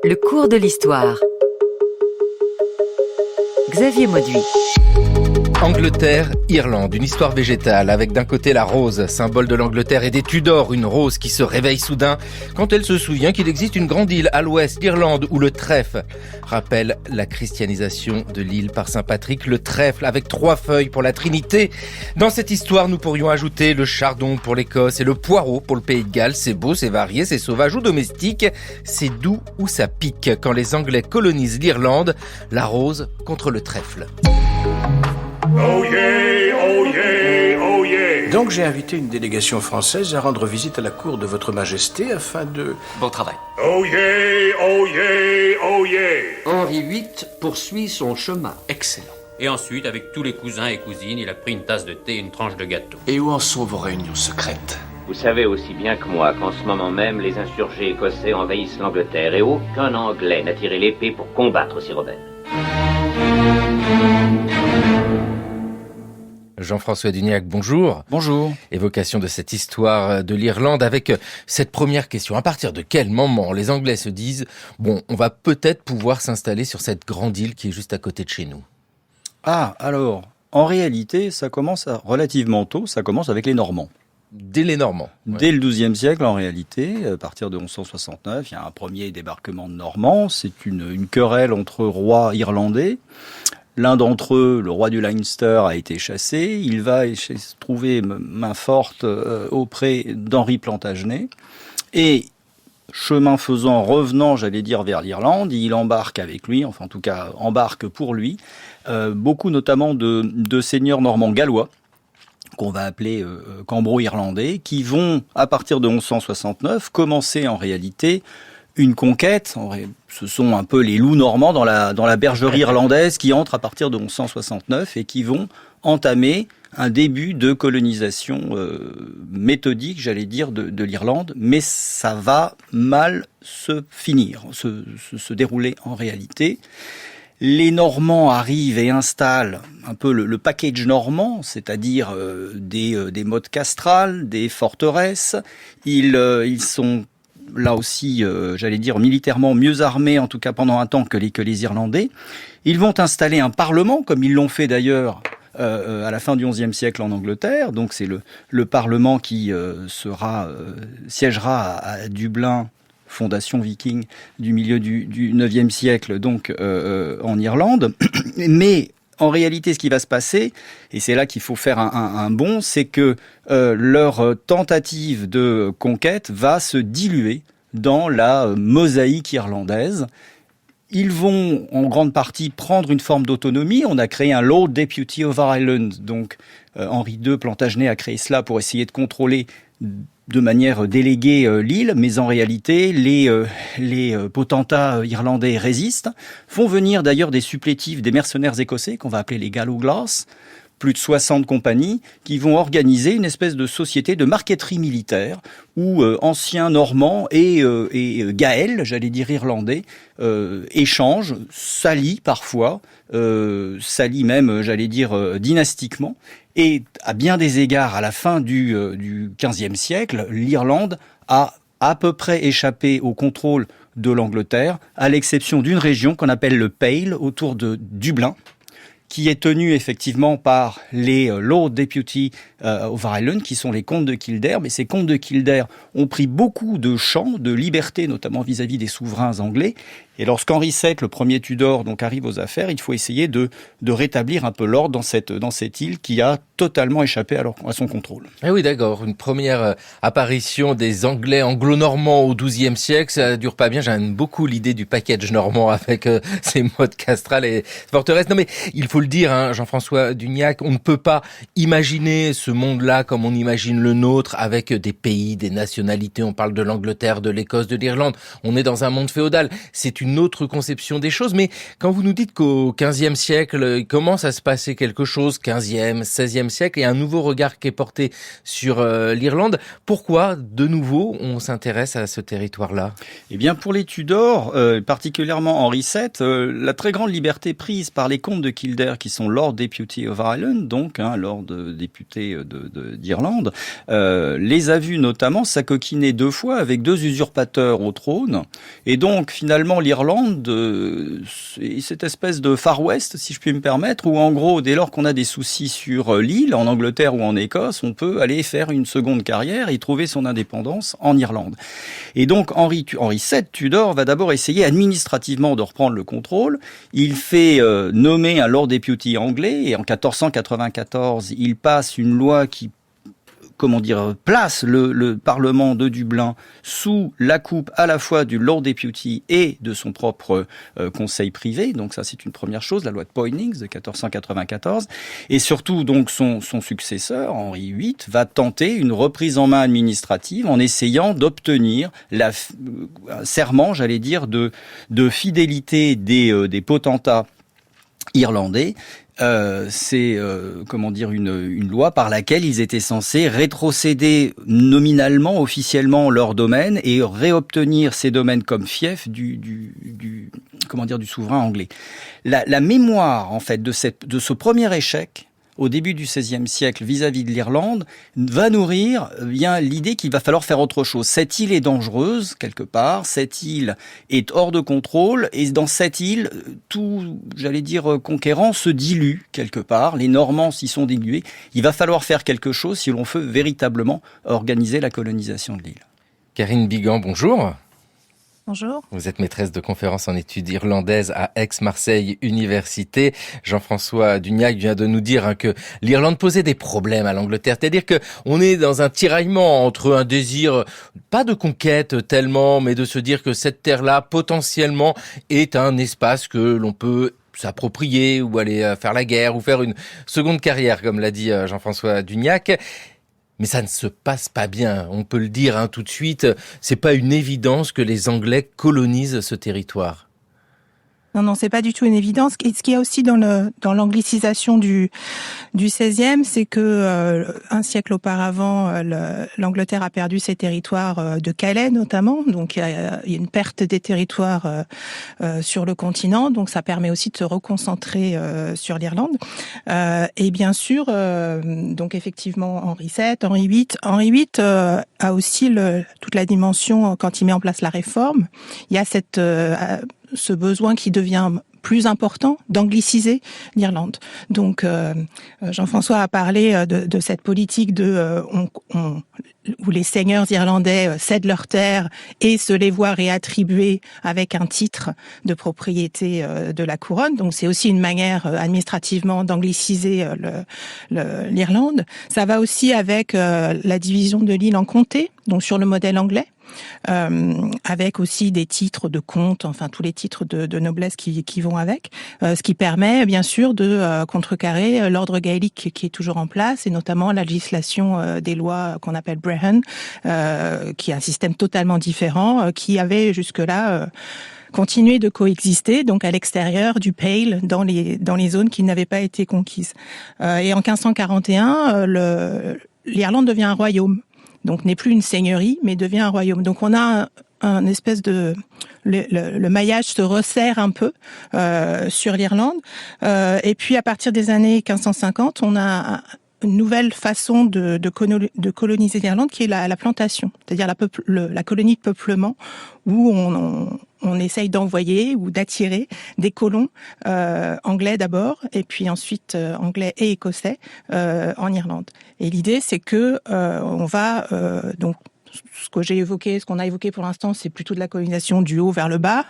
Le cours de l'histoire. Xavier Mauduit. Angleterre, Irlande, une histoire végétale avec d'un côté la rose, symbole de l'Angleterre et des Tudors, une rose qui se réveille soudain quand elle se souvient qu'il existe une grande île à l'ouest, l'Irlande, où le trèfle rappelle la christianisation de l'île par Saint Patrick, le trèfle avec 3 feuilles pour la Trinité. Dans cette histoire, nous pourrions ajouter le chardon pour l'Écosse et le poireau pour le Pays de Galles. C'est beau, c'est varié, c'est sauvage ou domestique, c'est doux ou ça pique. Quand les Anglais colonisent l'Irlande, la rose contre le trèfle. Oh yeah, oh yeah, oh yeah. Donc j'ai invité une délégation française à rendre visite à la cour de votre majesté afin de... Bon travail. Oh yeah, oh yeah, oh yeah. Henri VIII poursuit son chemin. Excellent. Et ensuite, avec tous les cousins et cousines, il a pris une tasse de thé et une tranche de gâteau. Et où en sont vos réunions secrètes? Vous savez aussi bien que moi qu'en ce moment même, les insurgés écossais envahissent l'Angleterre et aucun Anglais n'a tiré l'épée pour combattre ces rebelles. Jean-François Duniac, bonjour. Bonjour. Évocation de cette histoire de l'Irlande avec cette première question. À partir de quel moment les Anglais se disent « Bon, on va peut-être pouvoir s'installer sur cette grande île qui est juste à côté de chez nous ». Ah, alors, en réalité, ça commence relativement tôt, ça commence avec les Normands. Dès les Normands. Ouais. Dès le XIIe siècle, en réalité, à partir de 1169, il y a un premier débarquement de Normands. C'est une querelle entre rois irlandais. L'un d'entre eux, le roi du Leinster, a été chassé. Il va se trouver main forte auprès d'Henri Plantagenet. Et chemin faisant, revenant, j'allais dire, vers l'Irlande, il embarque avec lui, enfin en tout cas embarque pour lui, beaucoup notamment de seigneurs normands gallois, qu'on va appeler cambro-irlandais, qui vont, à partir de 1169, commencer en réalité une conquête. Ce sont un peu les loups normands dans la bergerie irlandaise qui entrent à partir de 1169 et qui vont entamer un début de colonisation méthodique, j'allais dire, de l'Irlande, mais ça va mal se finir, se dérouler en réalité. Les Normands arrivent et installent un peu le package normand, c'est-à-dire des mottes castrales, des forteresses. Ils sont là aussi, j'allais dire, militairement mieux armés, en tout cas pendant un temps que les Irlandais. Ils vont installer un parlement, comme ils l'ont fait d'ailleurs à la fin du XIe siècle en Angleterre. Donc c'est le parlement qui siégera à Dublin, fondation viking du milieu du IXe siècle, donc en Irlande. Mais en réalité, ce qui va se passer, et c'est là qu'il faut faire un bond, c'est que leur tentative de conquête va se diluer dans la mosaïque irlandaise. Ils vont en grande partie prendre une forme d'autonomie. On a créé un Lord Deputy of Ireland, donc Henri II Plantagenet a créé cela pour essayer de contrôler de manière déléguée l'île, mais en réalité, les potentats irlandais résistent, font venir d'ailleurs des supplétifs, des mercenaires écossais, qu'on va appeler les Gallowglass, plus de 60 compagnies, qui vont organiser une espèce de société de marqueterie militaire, où anciens Normands et Gaëls, j'allais dire irlandais, échangent, s'allient parfois, s'allient même, j'allais dire, dynastiquement. Et à bien des égards, à la fin du XVe siècle, l'Irlande a à peu près échappé au contrôle de l'Angleterre, à l'exception d'une région qu'on appelle le Pale, autour de Dublin, qui est tenue effectivement par les Lord Deputy of Ireland, qui sont les comtes de Kildare. Mais ces comtes de Kildare ont pris beaucoup de champs, de liberté, notamment vis-à-vis des souverains anglais. Et lorsqu'Henri VII, le premier Tudor, donc arrive aux affaires, il faut essayer de rétablir un peu l'ordre dans cette île qui a totalement échappé à son contrôle. Eh oui, d'accord. Une première apparition des Anglais anglo-normands au XIIe siècle, ça dure pas bien. J'aime beaucoup l'idée du package normand avec ces mottes castrales et forteresses. Non mais il faut le dire, hein, Jean-François Duniac, on ne peut pas imaginer ce monde-là comme on imagine le nôtre, avec des pays, des nationalités. On parle de l'Angleterre, de l'Écosse, de l'Irlande. On est dans un monde féodal. C'est une autre conception des choses. Mais quand vous nous dites qu'au XVe siècle, il commence à se passer quelque chose, XVe, XVIe siècle et un nouveau regard qui est porté sur l'Irlande. Pourquoi, de nouveau, on s'intéresse à ce territoire-là ? Eh bien, pour les Tudors, particulièrement Henri VII, la très grande liberté prise par les comtes de Kildare, qui sont Lord Deputy of Ireland, donc Lord député d'Irlande, les a vus notamment s'acoquiner 2 fois avec 2 usurpateurs au trône. Et donc, finalement, l'Irlande, c'est cette espèce de Far West, si je puis me permettre, où en gros, dès lors qu'on a des soucis sur l'île, en Angleterre ou en Écosse, on peut aller faire une seconde carrière et trouver son indépendance en Irlande. Et donc, Henri VII Tudor va d'abord essayer administrativement de reprendre le contrôle. Il fait nommer un Lord Deputy anglais et en 1494, il passe une loi qui place le Parlement de Dublin sous la coupe à la fois du Lord Deputy et de son propre conseil privé. Donc ça, c'est une première chose, la loi de Poynings de 1494. Et surtout, donc, son successeur, Henri VIII, va tenter une reprise en main administrative en essayant d'obtenir un serment, j'allais dire, de fidélité des potentats irlandais. C'est une loi par laquelle ils étaient censés rétrocéder nominalement, officiellement leur domaine et réobtenir ces domaines comme fief du souverain anglais. La mémoire en fait de ce premier échec au début du XVIe siècle vis-à-vis de l'Irlande, va nourrir bien l'idée qu'il va falloir faire autre chose. Cette île est dangereuse, quelque part, cette île est hors de contrôle, et dans cette île, tout, conquérant se dilue, quelque part. Les Normands s'y sont dilués. Il va falloir faire quelque chose si l'on veut véritablement organiser la colonisation de l'île. Karine Bigan, bonjour. Bonjour. Vous êtes maîtresse de conférences en études irlandaises à Aix-Marseille Université. Jean-François Dugnac vient de nous dire que l'Irlande posait des problèmes à l'Angleterre. C'est-à-dire que on est dans un tiraillement entre un désir, pas de conquête tellement, mais de se dire que cette terre-là, potentiellement, est un espace que l'on peut s'approprier ou aller faire la guerre ou faire une seconde carrière, comme l'a dit Jean-François Dugnac. Mais ça ne se passe pas bien, on peut le dire tout de suite. C'est pas une évidence que les Anglais colonisent ce territoire. Non, c'est pas du tout une évidence. Et ce qu'il y a aussi dans l'anglicisation du XVIe, c'est que un siècle auparavant, l'Angleterre a perdu ses territoires de Calais notamment. Donc il y a une perte des territoires sur le continent. Donc ça permet aussi de se reconcentrer sur l'Irlande. Et bien sûr, donc effectivement Henri VII, Henri VIII a aussi toute la dimension quand il met en place la réforme. Il y a ce besoin qui devient plus important d'angliciser l'Irlande. Donc, Jean-François a parlé de cette politique où les seigneurs irlandais cèdent leurs terres et se les voient réattribuer avec un titre de propriété de la couronne. Donc, c'est aussi une manière administrativement d'angliciser l'Irlande. Ça va aussi avec la division de l'île en comtés, donc sur le modèle anglais. Avec aussi des titres de comte, enfin tous les titres de noblesse qui vont avec, ce qui permet bien sûr de contrecarrer l'ordre gaélique qui est toujours en place et notamment la législation des lois qu'on appelle Brehon, qui est un système totalement différent, qui avait jusque-là continué de coexister donc à l'extérieur du Pale dans les zones qui n'avaient pas été conquises. Et en 1541, l'Irlande devient un royaume. Donc n'est plus une seigneurie, mais devient un royaume. Donc on a un espèce le maillage se resserre un peu sur l'Irlande. Et puis à partir des années 1550, on a une nouvelle façon de coloniser l'Irlande qui est la plantation, c'est-à-dire la colonie de peuplement où on essaye d'envoyer ou d'attirer des colons anglais d'abord et puis ensuite anglais et écossais en Irlande. Et l'idée c'est que on va donc ce qu'on a évoqué pour l'instant, c'est plutôt de la colonisation du haut vers le bas.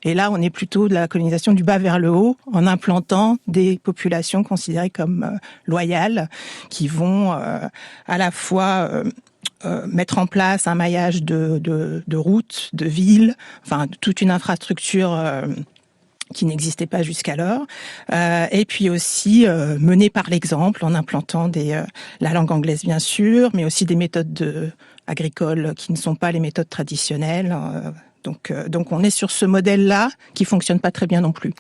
Et là, on est plutôt de la colonisation du bas vers le haut, en implantant des populations considérées comme loyales, qui vont à la fois mettre en place un maillage de routes, de villes, enfin toute une infrastructure qui n'existait pas jusqu'alors, et puis aussi mener par l'exemple en implantant la langue anglaise bien sûr, mais aussi des méthodes agricoles qui ne sont pas les méthodes traditionnelles, Donc on est sur ce modèle-là qui fonctionne pas très bien non plus.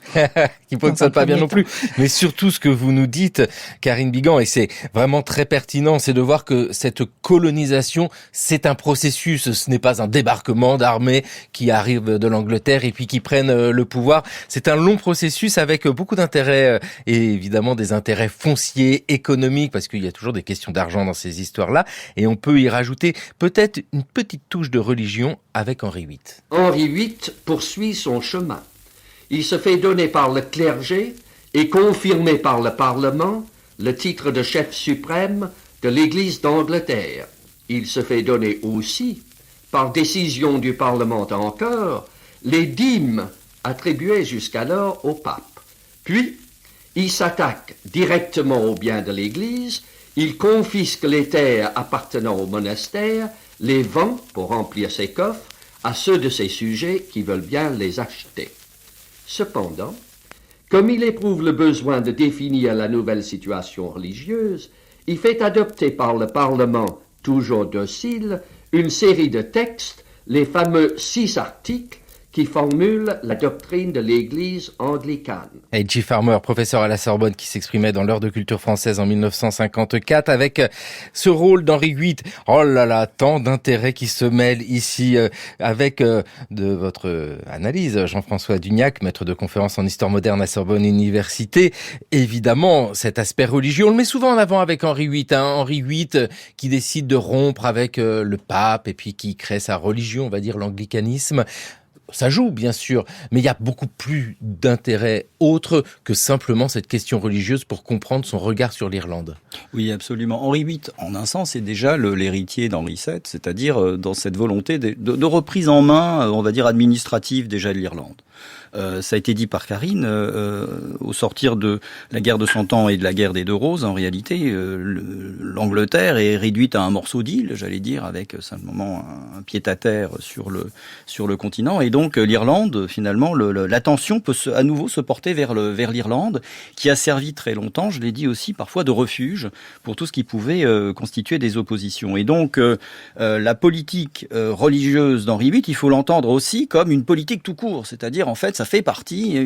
Qui fonctionne pas bien non plus. Mais surtout, ce que vous nous dites, Karine Bigan, et c'est vraiment très pertinent, c'est de voir que cette colonisation, c'est un processus. Ce n'est pas un débarquement d'armées qui arrivent de l'Angleterre et puis qui prennent le pouvoir. C'est un long processus avec beaucoup d'intérêts et évidemment des intérêts fonciers, économiques, parce qu'il y a toujours des questions d'argent dans ces histoires-là. Et on peut y rajouter peut-être une petite touche de religion avec Henri VIII. Henri VIII poursuit son chemin. Il se fait donner par le clergé et confirmé par le Parlement le titre de chef suprême de l'Église d'Angleterre. Il se fait donner aussi, par décision du Parlement encore, les dîmes attribuées jusqu'alors au pape. Puis, il s'attaque directement aux biens de l'Église, il confisque les terres appartenant au monastère, les vend pour remplir ses coffres à ceux de ses sujets qui veulent bien les acheter. Cependant, comme il éprouve le besoin de définir la nouvelle situation religieuse, il fait adopter par le Parlement, toujours docile, une série de textes, les fameux 6 articles, qui formule la doctrine de l'Église anglicane. H.G. Farmer, professeur à la Sorbonne, qui s'exprimait dans l'heure de culture française en 1954 avec ce rôle d'Henri VIII. Oh là là, tant d'intérêts qui se mêlent ici avec de votre analyse, Jean-François Dugnac, maître de conférence en histoire moderne à Sorbonne Université. Évidemment, cet aspect religieux, on le met souvent en avant avec Henri VIII. Henri VIII qui décide de rompre avec le pape et puis qui crée sa religion, on va dire l'anglicanisme. Ça joue, bien sûr, mais il y a beaucoup plus d'intérêts autres que simplement cette question religieuse pour comprendre son regard sur l'Irlande. Oui, absolument. Henri VIII, en un sens, est déjà l'héritier d'Henri VII, c'est-à-dire dans cette volonté de reprise en main, on va dire, administrative déjà de l'Irlande. Ça a été dit par Karine, au sortir de la guerre de 100 ans et de la guerre des 2 Roses, en réalité, l'Angleterre est réduite à un morceau d'île, j'allais dire, avec simplement un pied-à-terre sur le continent. Et donc l'Irlande, finalement, l'attention peut à nouveau se porter vers l'Irlande, qui a servi très longtemps, je l'ai dit aussi, parfois de refuge pour tout ce qui pouvait constituer des oppositions. Et donc la politique religieuse d'Henri VIII, il faut l'entendre aussi comme une politique tout court, c'est-à-dire en fait ça fait partie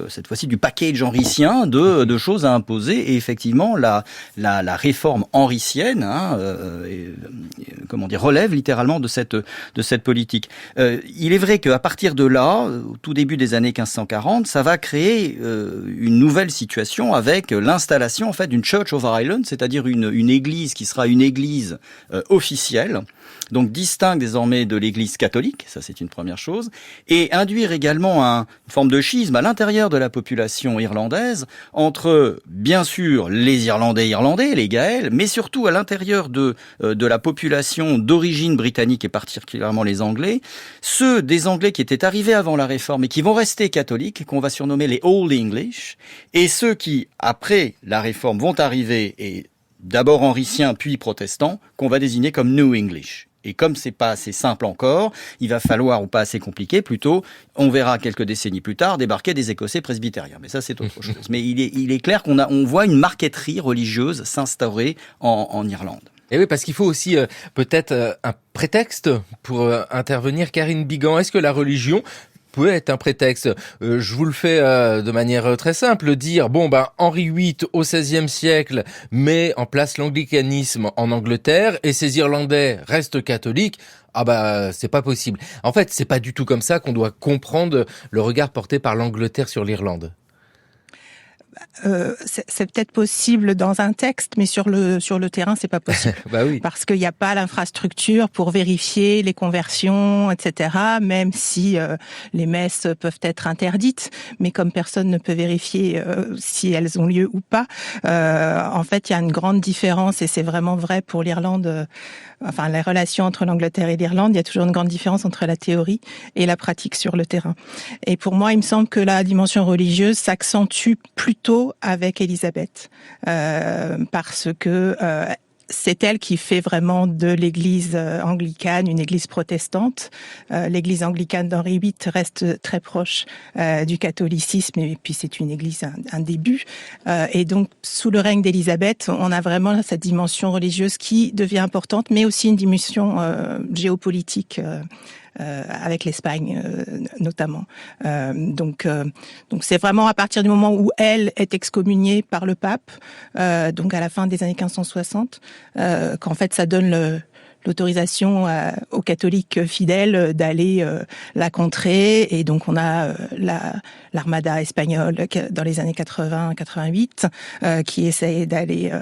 cette fois-ci du package henricien de choses à imposer. Et effectivement, la réforme henricienne, relève littéralement de cette politique. Il est vrai qu'à partir de là, au tout début des années 1540, ça va créer une nouvelle situation avec l'installation en fait d'une Church of Ireland, c'est-à-dire une église qui sera une église officielle, donc distincte désormais de l'église catholique, ça c'est une première chose, et induire également une forme de schisme à l'intérieur de la population irlandaise entre, bien sûr, les Irlandais, les Gaëls, mais surtout à l'intérieur de la population d'origine britannique et particulièrement les Anglais, ceux des Anglais qui étaient arrivés avant la Réforme et qui vont rester catholiques, qu'on va surnommer les Old English, et ceux qui, après la Réforme, vont arriver et d'abord henriciens puis protestants, qu'on va désigner comme New English. Et comme c'est pas assez simple encore, il va falloir, ou pas assez compliqué plutôt, on verra quelques décennies plus tard, débarquer des Écossais presbytériens. Mais ça, c'est autre chose. Mais il est clair on voit une marqueterie religieuse s'instaurer en Irlande. Et oui, parce qu'il faut aussi peut-être un prétexte pour intervenir. Karine Bigan, est-ce que la religion peut être un prétexte? Je vous le fais de manière très simple, dire Henri VIII au XVIe siècle met en place l'anglicanisme en Angleterre et ces Irlandais restent catholiques. C'est pas possible. En fait, c'est pas du tout comme ça qu'on doit comprendre le regard porté par l'Angleterre sur l'Irlande. C'est peut-être possible dans un texte, mais sur le terrain, c'est pas possible. Oui. Parce qu'il n'y a pas l'infrastructure pour vérifier les conversions, etc. Même si les messes peuvent être interdites, mais comme personne ne peut vérifier si elles ont lieu ou pas, en fait, il y a une grande différence, et c'est vraiment vrai pour l'Irlande. Les relations entre l'Angleterre et l'Irlande, il y a toujours une grande différence entre la théorie et la pratique sur le terrain. Et pour moi, il me semble que la dimension religieuse s'accentue plutôt avec Élisabeth, parce que c'est elle qui fait vraiment de l'église anglicane une église protestante. L'église anglicane d'Henri VIII reste très proche du catholicisme, et puis c'est une église, un début. Et donc, sous le règne d'Élisabeth, on a vraiment cette dimension religieuse qui devient importante, mais aussi une dimension géopolitique avec l'Espagne notamment. Donc c'est vraiment à partir du moment où elle est excommuniée par le pape, donc à la fin des années 1560, qu'en fait ça donne l'autorisation aux catholiques fidèles d'aller la contrer, et donc on a l'armada espagnole dans les années 80-88 qui essaye d'aller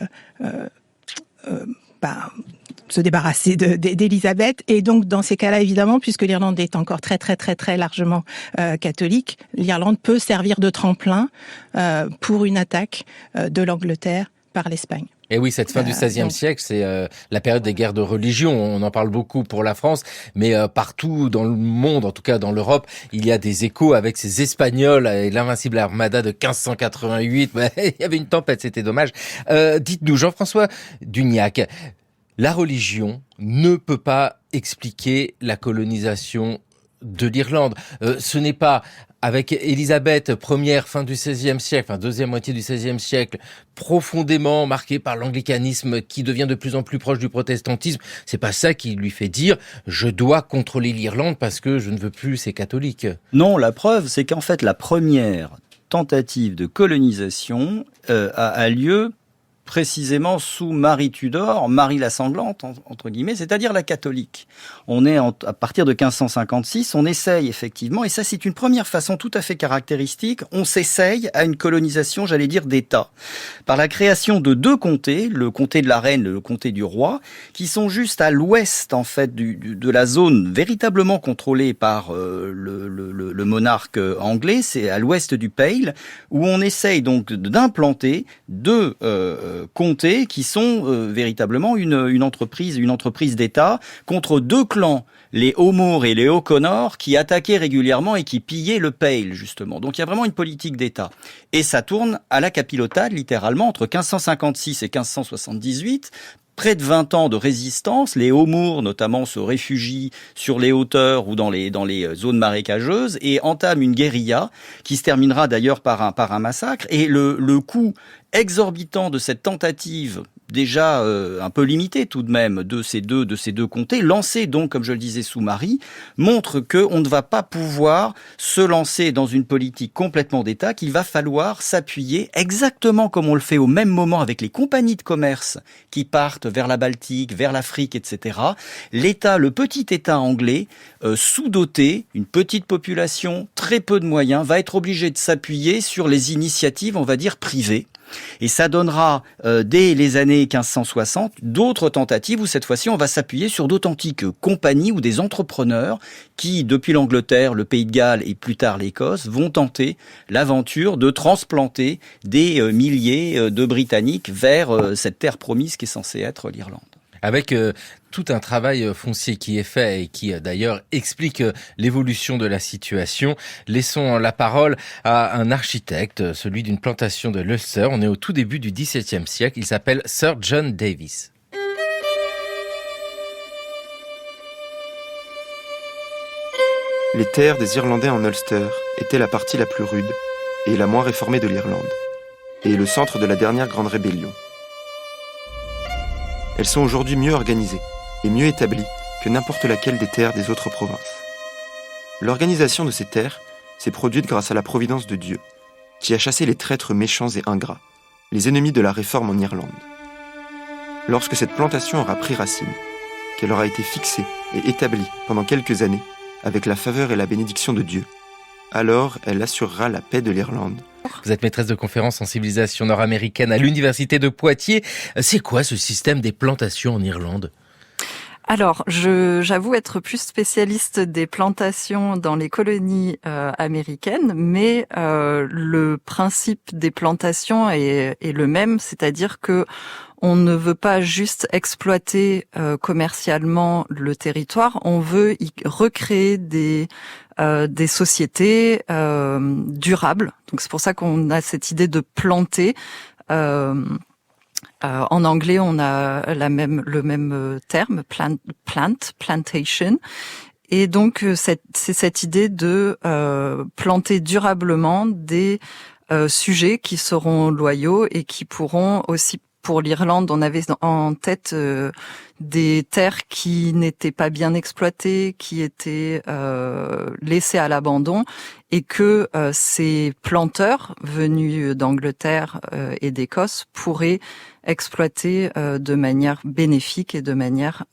se débarrasser d'Élisabeth. Et donc dans ces cas-là, évidemment, puisque l'Irlande est encore très très très très largement catholique, l'Irlande peut servir de tremplin pour une attaque de l'Angleterre par l'Espagne. Et oui, cette fin du XVIe siècle, c'est la période des guerres de religion. On en parle beaucoup pour la France, mais partout dans le monde, en tout cas dans l'Europe, il y a des échos avec ces Espagnols et l'invincible armada de 1588. Il y avait une tempête, c'était dommage. Dites-nous, Jean-François Dugnac, la religion ne peut pas expliquer la colonisation de l'Irlande. Ce n'est pas avec Élisabeth Ier, fin du XVIe siècle, deuxième moitié du XVIe siècle, profondément marquée par l'anglicanisme qui devient de plus en plus proche du protestantisme. C'est pas ça qui lui fait dire « je dois contrôler l'Irlande parce que je ne veux plus ces catholiques ». Non, la preuve, c'est qu'en fait, la première tentative de colonisation a lieu précisément sous Marie Tudor, Marie la sanglante, entre guillemets, c'est-à-dire la catholique. On est à partir de 1556, on essaye effectivement, et ça c'est une première façon tout à fait caractéristique, on s'essaye à une colonisation, j'allais dire, d'État, par la création de deux comtés, le comté de la Reine et le comté du Roi, qui sont juste à l'ouest en fait de la zone véritablement contrôlée par le monarque anglais, c'est à l'ouest du Pale, où on essaye donc d'implanter deux comtés qui sont véritablement une entreprise d'État contre deux clans, les O'Moore et les O'Connor, qui attaquaient régulièrement et qui pillaient le Pale, justement. Donc il y a vraiment une politique d'État. Et ça tourne à la capilotade, littéralement, entre 1556 et 1578, près de 20 ans de résistance. Les O'Moore, notamment, se réfugient sur les hauteurs ou dans les zones marécageuses et entament une guérilla qui se terminera d'ailleurs par un massacre. Et le coût exorbitant de cette tentative, déjà un peu limitée tout de même, de ces deux comtés, lancés donc, comme je le disais, sous Marie, montre qu'on ne va pas pouvoir se lancer dans une politique complètement d'État, qu'il va falloir s'appuyer exactement comme on le fait au même moment avec les compagnies de commerce qui partent vers la Baltique, vers l'Afrique, etc. L'État, le petit État anglais, sous-doté, une petite population, très peu de moyens, va être obligé de s'appuyer sur les initiatives, on va dire, privées. Et ça donnera, dès les années 1560, d'autres tentatives où cette fois-ci on va s'appuyer sur d'authentiques compagnies ou des entrepreneurs qui, depuis l'Angleterre, le Pays de Galles et plus tard l'Écosse, vont tenter l'aventure de transplanter des milliers de Britanniques vers cette terre promise qui est censée être l'Irlande. Avec tout un travail foncier qui est fait et qui d'ailleurs explique l'évolution de la situation. Laissons la parole à un architecte, celui d'une plantation de l'Ulster. On est au tout début du XVIIe siècle. Il s'appelle Sir John Davis. Les terres des Irlandais en Ulster étaient la partie la plus rude et la moins réformée de l'Irlande, et le centre de la dernière grande rébellion. Elles sont aujourd'hui mieux organisées et mieux établies que n'importe laquelle des terres des autres provinces. L'organisation de ces terres s'est produite grâce à la providence de Dieu, qui a chassé les traîtres méchants et ingrats, les ennemis de la réforme en Irlande. Lorsque cette plantation aura pris racine, qu'elle aura été fixée et établie pendant quelques années, avec la faveur et la bénédiction de Dieu, alors elle assurera la paix de l'Irlande. Vous êtes maîtresse de conférences en civilisation nord-américaine à l'université de Poitiers. C'est quoi ce système des plantations en Irlande ? Alors, j'avoue être plus spécialiste des plantations dans les colonies américaines, mais le principe des plantations est le même, c'est-à-dire que on ne veut pas juste exploiter commercialement le territoire, on veut y recréer des sociétés durables. Donc c'est pour ça qu'on a cette idée de planter. En anglais, on a le même terme, plantation. Et donc c'est cette idée de planter durablement des sujets qui seront loyaux et qui pourront aussi pour l'Irlande, on avait en tête des terres qui n'étaient pas bien exploitées, qui étaient laissées à l'abandon, et que ces planteurs venus d'Angleterre et d'Écosse pourraient exploiter de manière bénéfique et de manière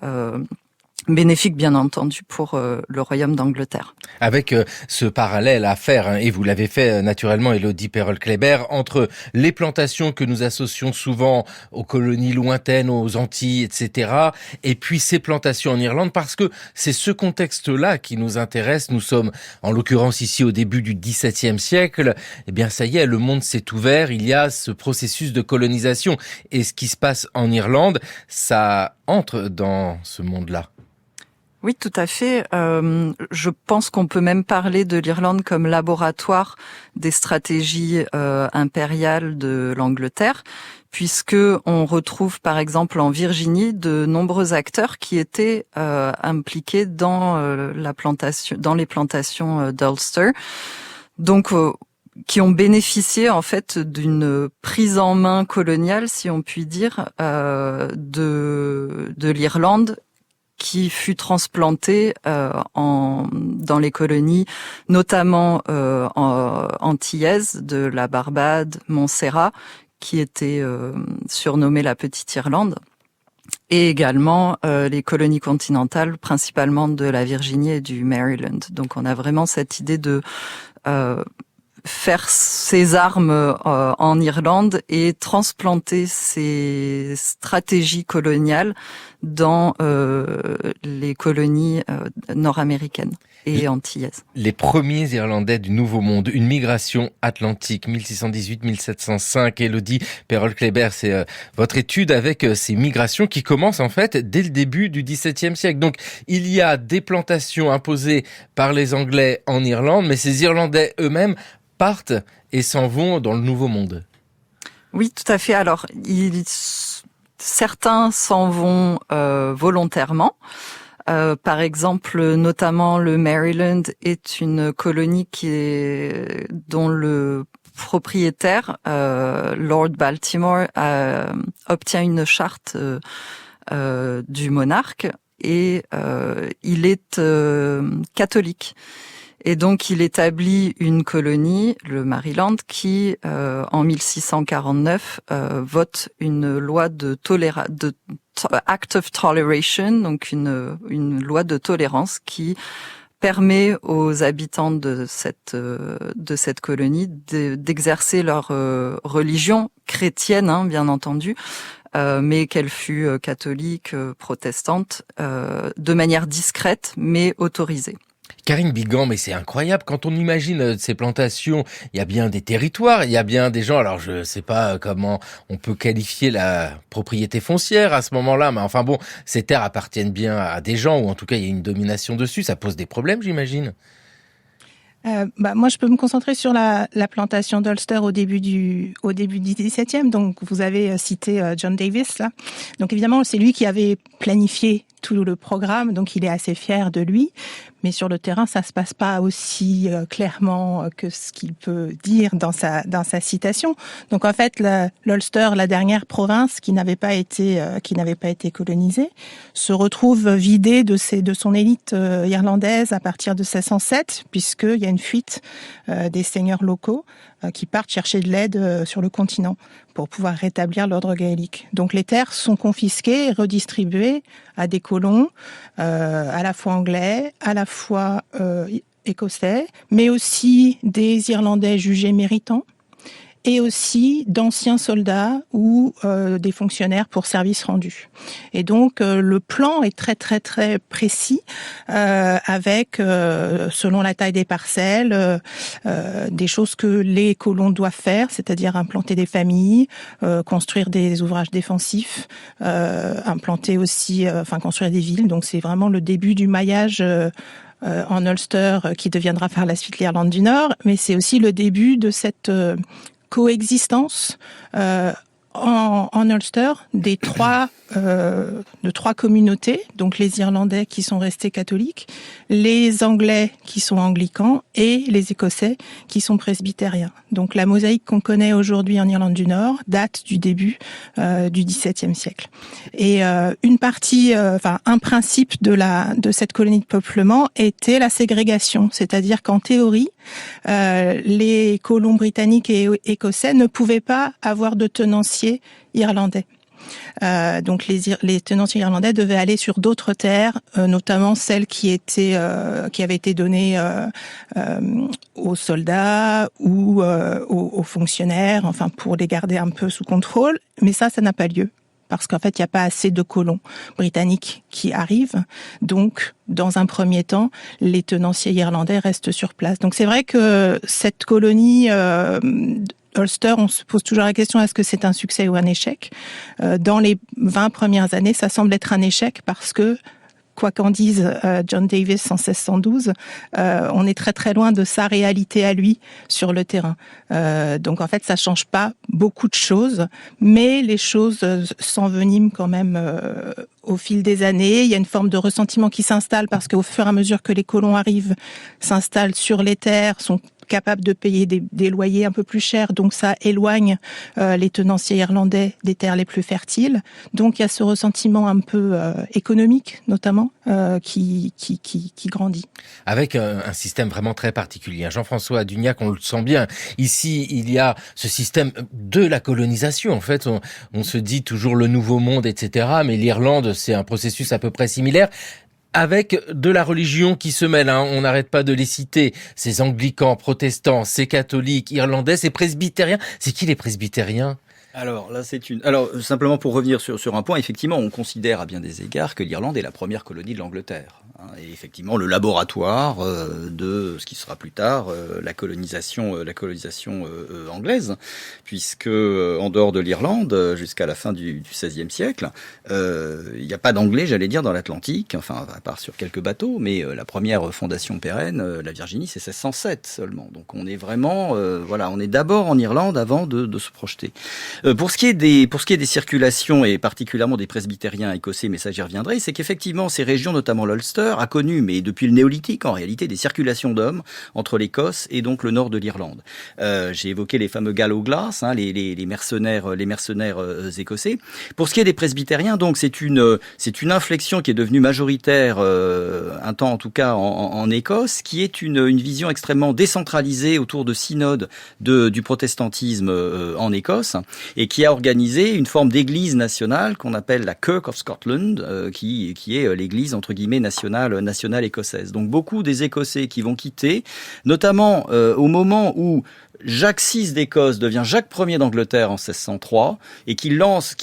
bénéfique bien entendu pour le Royaume d'Angleterre. Avec ce parallèle à faire, hein, et vous l'avez fait naturellement, Élodie Perrol-Kléber, entre les plantations que nous associons souvent aux colonies lointaines, aux Antilles, etc., et puis ces plantations en Irlande, parce que c'est ce contexte-là qui nous intéresse. Nous sommes, en l'occurrence ici, au début du XVIIe siècle. Eh bien, ça y est, le monde s'est ouvert, il y a ce processus de colonisation. Et ce qui se passe en Irlande, ça entre dans ce monde-là. Oui, tout à fait. Je pense qu'on peut même parler de l'Irlande comme laboratoire des stratégies impériales de l'Angleterre, puisque on retrouve par exemple en Virginie de nombreux acteurs qui étaient impliqués dans les plantations d'Ulster. Donc qui ont bénéficié en fait d'une prise en main coloniale, si on peut dire, de l'Irlande, qui fut transplanté dans les colonies, notamment antillaises de la Barbade, Montserrat, qui était surnommée la Petite Irlande, et également les colonies continentales, principalement de la Virginie et du Maryland. Donc on a vraiment cette idée de faire ses armes en Irlande et transplanter ces stratégies coloniales dans les colonies nord-américaines et antillaises. Les premiers Irlandais du Nouveau Monde, une migration atlantique, 1618-1705. Élodie Perrol-Kléber, c'est votre étude avec ces migrations qui commencent en fait dès le début du XVIIe siècle. Donc il y a des plantations imposées par les Anglais en Irlande, mais ces Irlandais eux-mêmes partent et s'en vont dans le Nouveau Monde. Oui, tout à fait. Alors, certains s'en vont volontairement. Par exemple, notamment le Maryland est une colonie dont le propriétaire, Lord Baltimore, obtient une charte du monarque et il est catholique. Et donc, il établit une colonie, le Maryland, qui, en 1649, vote une loi Act of Toleration, donc une loi de tolérance qui permet aux habitants de cette colonie d'exercer leur religion chrétienne, hein, bien entendu, mais qu'elle fût catholique, protestante, de manière discrète, mais autorisée. Karine Bigan, mais c'est incroyable, quand on imagine ces plantations, il y a bien des territoires, il y a bien des gens, alors je sais pas comment on peut qualifier la propriété foncière à ce moment-là, mais enfin bon, ces terres appartiennent bien à des gens, ou en tout cas il y a une domination dessus, ça pose des problèmes, j'imagine. Moi, je peux me concentrer sur la plantation d'Ulster au début du XVIIe. Donc, vous avez cité John Davis là. Donc, évidemment, c'est lui qui avait planifié tout le programme, donc il est assez fier de lui. Mais sur le terrain, ça se passe pas aussi clairement que ce qu'il peut dire dans sa citation. Donc, en fait, l'Ulster, la dernière province qui n'avait pas été colonisée, se retrouve vidée de son élite irlandaise à partir de 1607, puisqu'il y a une fuite des seigneurs locaux qui partent chercher de l'aide sur le continent pour pouvoir rétablir l'ordre gaélique. Donc les terres sont confisquées et redistribuées à des colons, à la fois anglais, à la fois écossais, mais aussi des Irlandais jugés méritants, et aussi d'anciens soldats ou des fonctionnaires pour services rendus. Et donc le plan est très très très précis avec selon la taille des parcelles des choses que les colons doivent faire, c'est-à-dire implanter des familles, construire des ouvrages défensifs, implanter aussi construire des villes. Donc c'est vraiment le début du maillage en Ulster qui deviendra par la suite l'Irlande du Nord, mais c'est aussi le début de cette coexistence en Ulster de trois communautés, donc les Irlandais qui sont restés catholiques, les Anglais qui sont anglicans et les Écossais qui sont presbytériens. Donc la mosaïque qu'on connaît aujourd'hui en Irlande du Nord date du début du XVIIe siècle. Et un principe de cette colonie de peuplement était la ségrégation, c'est-à-dire qu'en théorie, les colons britanniques et écossais ne pouvaient pas avoir de tenanciers irlandais. Donc les tenanciers irlandais devaient aller sur d'autres terres, notamment celles qui avaient été données aux soldats ou aux fonctionnaires, enfin pour les garder un peu sous contrôle. Mais ça n'a pas lieu. Parce qu'en fait, il n'y a pas assez de colons britanniques qui arrivent. Donc, dans un premier temps, les tenanciers irlandais restent sur place. Donc, c'est vrai que cette colonie Ulster, on se pose toujours la question, est-ce que c'est un succès ou un échec ? Dans les 20 premières années, ça semble être un échec parce que, quoi qu'en dise John Davis en 1612, on est très très loin de sa réalité à lui sur le terrain. Donc en fait, ça change pas beaucoup de choses, mais les choses s'enveniment quand même au fil des années. Il y a une forme de ressentiment qui s'installe parce qu'au fur et à mesure que les colons arrivent, s'installent sur les terres, sont capables de payer des loyers un peu plus chers, donc ça éloigne les tenanciers irlandais des terres les plus fertiles. Donc il y a ce ressentiment un peu économique, notamment, qui grandit. Avec un système vraiment très particulier. Jean-François Dugnac, on le sent bien. Ici, il y a ce système de la colonisation. En fait, on se dit toujours le nouveau monde, etc. Mais l'Irlande, c'est un processus à peu près similaire, avec de la religion qui se mêle, hein. On n'arrête pas de les citer. Ces anglicans, protestants, ces catholiques, irlandais, ces presbytériens. C'est qui les presbytériens ? Alors là, simplement pour revenir sur un point, effectivement, on considère à bien des égards que l'Irlande est la première colonie de l'Angleterre. Et effectivement, le laboratoire de ce qui sera plus tard la colonisation anglaise, puisque en dehors de l'Irlande, jusqu'à la fin du XVIe siècle, il n'y a pas d'anglais, j'allais dire, dans l'Atlantique, enfin à part sur quelques bateaux, mais la première fondation pérenne, la Virginie, c'est 1607 seulement. Donc on est vraiment, on est d'abord en Irlande avant de se projeter. Pour ce qui est des circulations et particulièrement des presbytériens écossais, mais ça j'y reviendrai, c'est qu'effectivement ces régions, notamment l'Ulster, a connu, mais depuis le néolithique en réalité, des circulations d'hommes entre l'Écosse et donc le nord de l'Irlande. J'ai évoqué les fameux Gallowglass, les mercenaires écossais. Pour ce qui est des presbytériens, donc c'est une inflexion qui est devenue majoritaire un temps en tout cas en Écosse, qui est une vision extrêmement décentralisée autour de synodes du protestantisme en Écosse, et qui a organisé une forme d'église nationale qu'on appelle la Kirk of Scotland, qui est l'église entre guillemets nationale écossaise. Donc beaucoup des Écossais qui vont quitter, notamment au moment où Jacques VI d'Écosse devient Jacques Ier d'Angleterre en 1603 et qu'il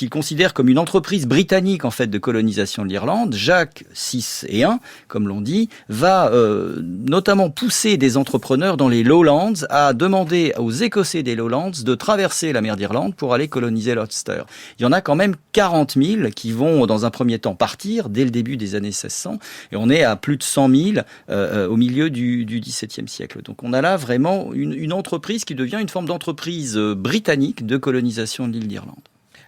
considère comme une entreprise britannique en fait de colonisation de l'Irlande. Jacques VI et I, comme l'on dit, va notamment pousser des entrepreneurs dans les Lowlands à demander aux Écossais des Lowlands de traverser la mer d'Irlande pour aller coloniser l'Ulster. Il y en a quand même 40 000 qui vont dans un premier temps partir dès le début des années 1600 et on est à plus de 100 000 au milieu du XVIIe siècle. Donc on a là vraiment une entreprise qui devient une forme d'entreprise britannique de colonisation de l'île d'Irlande.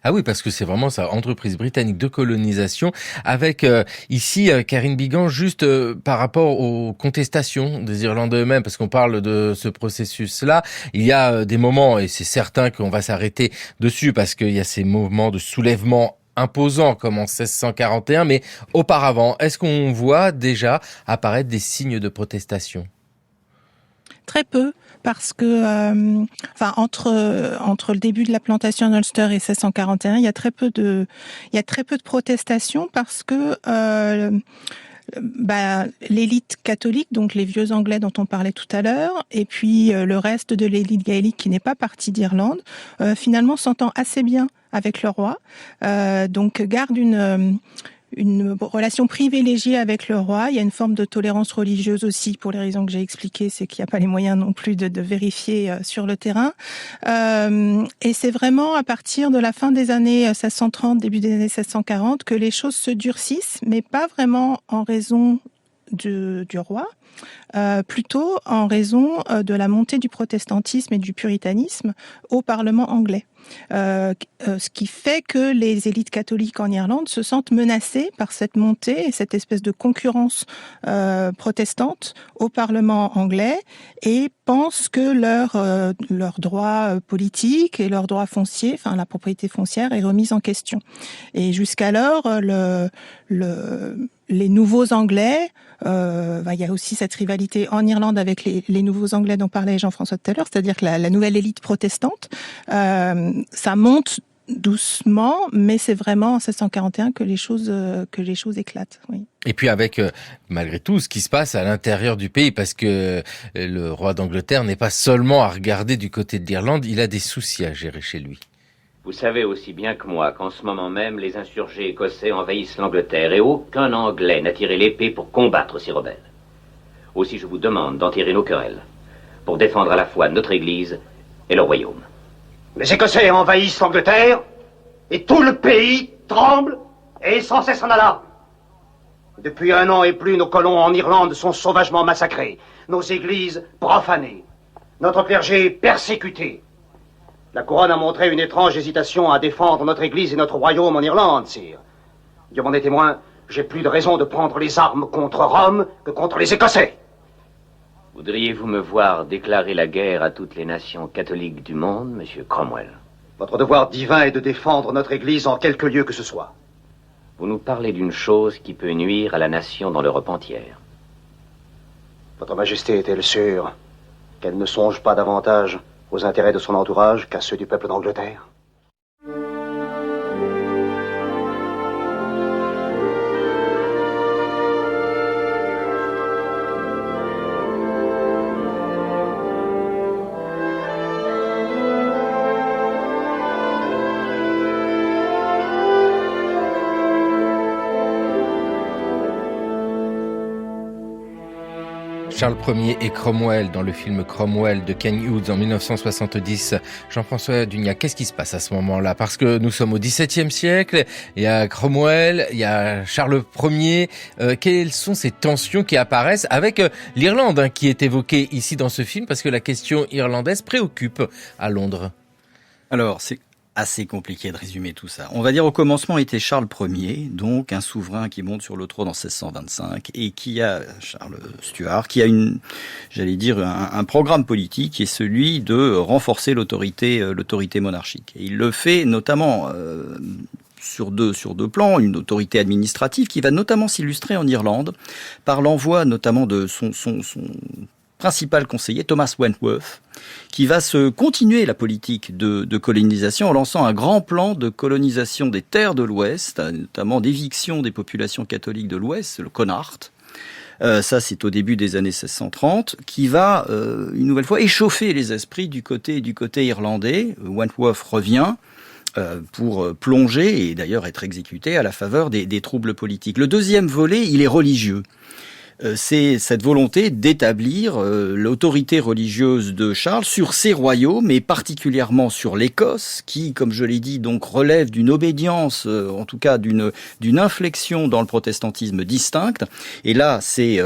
Ah oui, parce que c'est vraiment ça, entreprise britannique de colonisation, avec ici, Karine Bigan, juste par rapport aux contestations des Irlandais eux-mêmes, parce qu'on parle de ce processus-là, il y a des moments, et c'est certain qu'on va s'arrêter dessus, parce qu'il y a ces moments de soulèvement imposants, comme en 1641, mais auparavant, est-ce qu'on voit déjà apparaître des signes de protestation ? Très peu. Parce que, entre le début de la plantation en Ulster et 1641, il y a très peu de protestations parce que l'élite catholique, donc les vieux Anglais dont on parlait tout à l'heure, et puis le reste de l'élite gaélique qui n'est pas partie d'Irlande, finalement s'entend assez bien avec le roi, donc garde une relation privilégiée avec le roi. Il y a une forme de tolérance religieuse aussi, pour les raisons que j'ai expliquées, c'est qu'il n'y a pas les moyens non plus de vérifier sur le terrain. Et c'est vraiment à partir de la fin des années 1630, début des années 1640, que les choses se durcissent, mais pas vraiment en raison du roi, plutôt en raison de la montée du protestantisme et du puritanisme au Parlement anglais. Ce qui fait que les élites catholiques en Irlande se sentent menacées par cette montée et cette espèce de concurrence protestante au Parlement anglais et pensent que leurs droits politiques et leurs droits fonciers, enfin la propriété foncière, est remise en question. Et jusqu'alors, les nouveaux Anglais, il y a aussi cette rivalité en Irlande avec les nouveaux Anglais dont parlait Jean-François tout à l'heure, c'est-à-dire que la nouvelle élite protestante, ça monte doucement, mais c'est vraiment en 1641 que les choses éclatent. Oui. Et puis avec, malgré tout, ce qui se passe à l'intérieur du pays, parce que le roi d'Angleterre n'est pas seulement à regarder du côté de l'Irlande, il a des soucis à gérer chez lui. Vous savez aussi bien que moi qu'en ce moment même, les insurgés écossais envahissent l'Angleterre et aucun Anglais n'a tiré l'épée pour combattre ces rebelles. Aussi je vous demande d'en tirer nos querelles, pour défendre à la fois notre Église et le royaume. Les Écossais envahissent l'Angleterre et tout le pays tremble et est sans cesse en alarme. Depuis 1 an et plus, nos colons en Irlande sont sauvagement massacrés, nos églises profanées, notre clergé persécuté. La couronne a montré une étrange hésitation à défendre notre église et notre royaume en Irlande, sire. Dieu m'en est témoin, j'ai plus de raison de prendre les armes contre Rome que contre les Écossais. Voudriez-vous me voir déclarer la guerre à toutes les nations catholiques du monde, monsieur Cromwell? Votre devoir divin est de défendre notre église en quelque lieu que ce soit. Vous nous parlez d'une chose qui peut nuire à la nation dans l'Europe entière. Votre Majesté est-elle sûre qu'elle ne songe pas davantage aux intérêts de son entourage qu'à ceux du peuple d'Angleterre? Charles Ier et Cromwell dans le film Cromwell de Ken Hughes en 1970. Jean-François Dugnac, qu'est-ce qui se passe à ce moment-là? Parce que nous sommes au XVIIe siècle, il y a Cromwell, il y a Charles Ier. Quelles sont ces tensions qui apparaissent avec l'Irlande qui est évoquée ici dans ce film? Parce que la question irlandaise préoccupe à Londres. Alors, c'est assez compliqué de résumer tout ça. On va dire au commencement était Charles Ier, donc un souverain qui monte sur le trône en 1625 et qui a, Charles Stuart, qui a un programme politique qui est celui de renforcer l'autorité monarchique. Et il le fait notamment sur deux plans, une autorité administrative qui va notamment s'illustrer en Irlande par l'envoi notamment de son principal conseiller, Thomas Wentworth, qui va se continuer la politique de colonisation en lançant un grand plan de colonisation des terres de l'Ouest, notamment d'éviction des populations catholiques de l'Ouest, le Connacht. Ça, c'est au début des années 1630, qui va une nouvelle fois échauffer les esprits du côté irlandais. Wentworth revient pour plonger et d'ailleurs être exécuté à la faveur des troubles politiques. Le deuxième volet, il est religieux. C'est cette volonté d'établir l'autorité religieuse de Charles sur ses royaumes et particulièrement sur l'Écosse qui, comme je l'ai dit, donc relève d'une obédience, en tout cas d'une inflexion dans le protestantisme distincte. Et là, c'est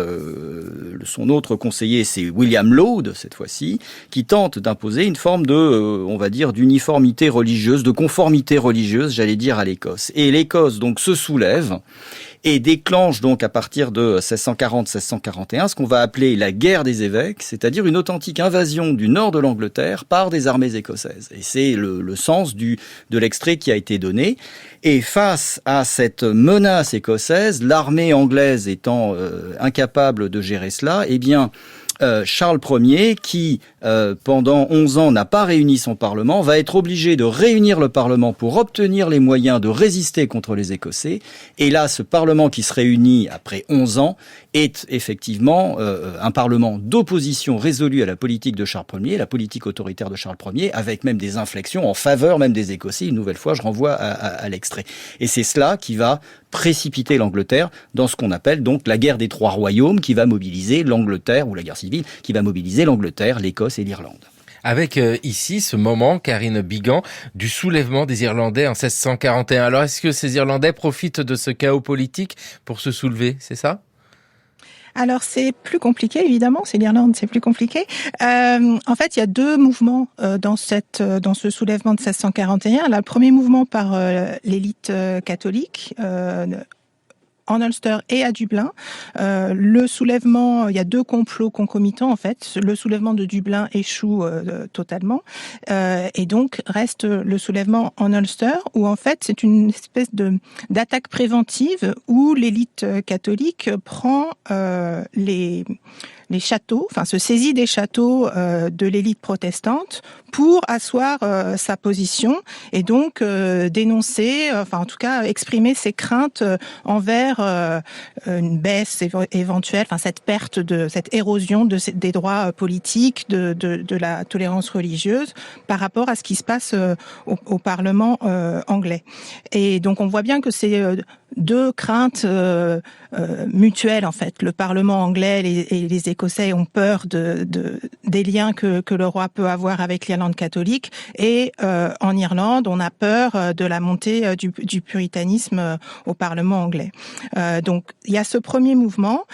son autre conseiller, c'est William Laud cette fois-ci, qui tente d'imposer une forme de, on va dire, d'uniformité religieuse, de conformité religieuse, j'allais dire, à l'Écosse. Et l'Écosse donc se soulève et déclenche donc à partir de 1640-1641 ce qu'on va appeler la guerre des évêques, c'est-à-dire une authentique invasion du nord de l'Angleterre par des armées écossaises. Et c'est le sens de l'extrait qui a été donné. Et face à cette menace écossaise, l'armée anglaise étant incapable de gérer cela, eh bien Charles Ier, qui pendant 11 ans n'a pas réuni son Parlement, va être obligé de réunir le Parlement pour obtenir les moyens de résister contre les Écossais. Et là, ce Parlement qui se réunit après 11 ans est effectivement un Parlement d'opposition résolue à la politique de Charles Ier, la politique autoritaire de Charles Ier, avec même des inflexions en faveur même des Écossais. Une nouvelle fois, je renvoie à l'extrait. Et c'est cela qui va précipiter l'Angleterre dans ce qu'on appelle donc la guerre des trois royaumes qui va mobiliser l'Angleterre, ou la guerre civile, qui va mobiliser l'Angleterre, l'Écosse et l'Irlande. Avec ici ce moment, Karine Bigan, du soulèvement des Irlandais en 1641. Alors est-ce que ces Irlandais profitent de ce chaos politique pour se soulever, c'est ça ? Alors c'est plus compliqué évidemment, c'est l'Irlande, c'est plus compliqué. En fait, il y a deux mouvements dans ce soulèvement de 1641. Là, le premier mouvement par l'élite catholique. En Ulster et à Dublin. Le soulèvement, il y a deux complots concomitants en fait. Le soulèvement de Dublin échoue totalement et donc reste le soulèvement en Ulster où en fait c'est une espèce d'attaque préventive où l'élite catholique prend les châteaux, enfin se saisit des châteaux de l'élite protestante pour asseoir sa position et donc dénoncer, enfin en tout cas exprimer ses craintes envers une baisse éventuelle, enfin cette perte cette érosion des droits politiques, de la tolérance religieuse par rapport à ce qui se passe au Parlement anglais. Et donc on voit bien que c'est deux craintes mutuelles en fait. Le Parlement anglais et les Écossais ont peur des liens que le roi peut avoir avec l'Irlande catholique et en Irlande on a peur de la montée du puritanisme au Parlement anglais. Donc il y a ce premier mouvement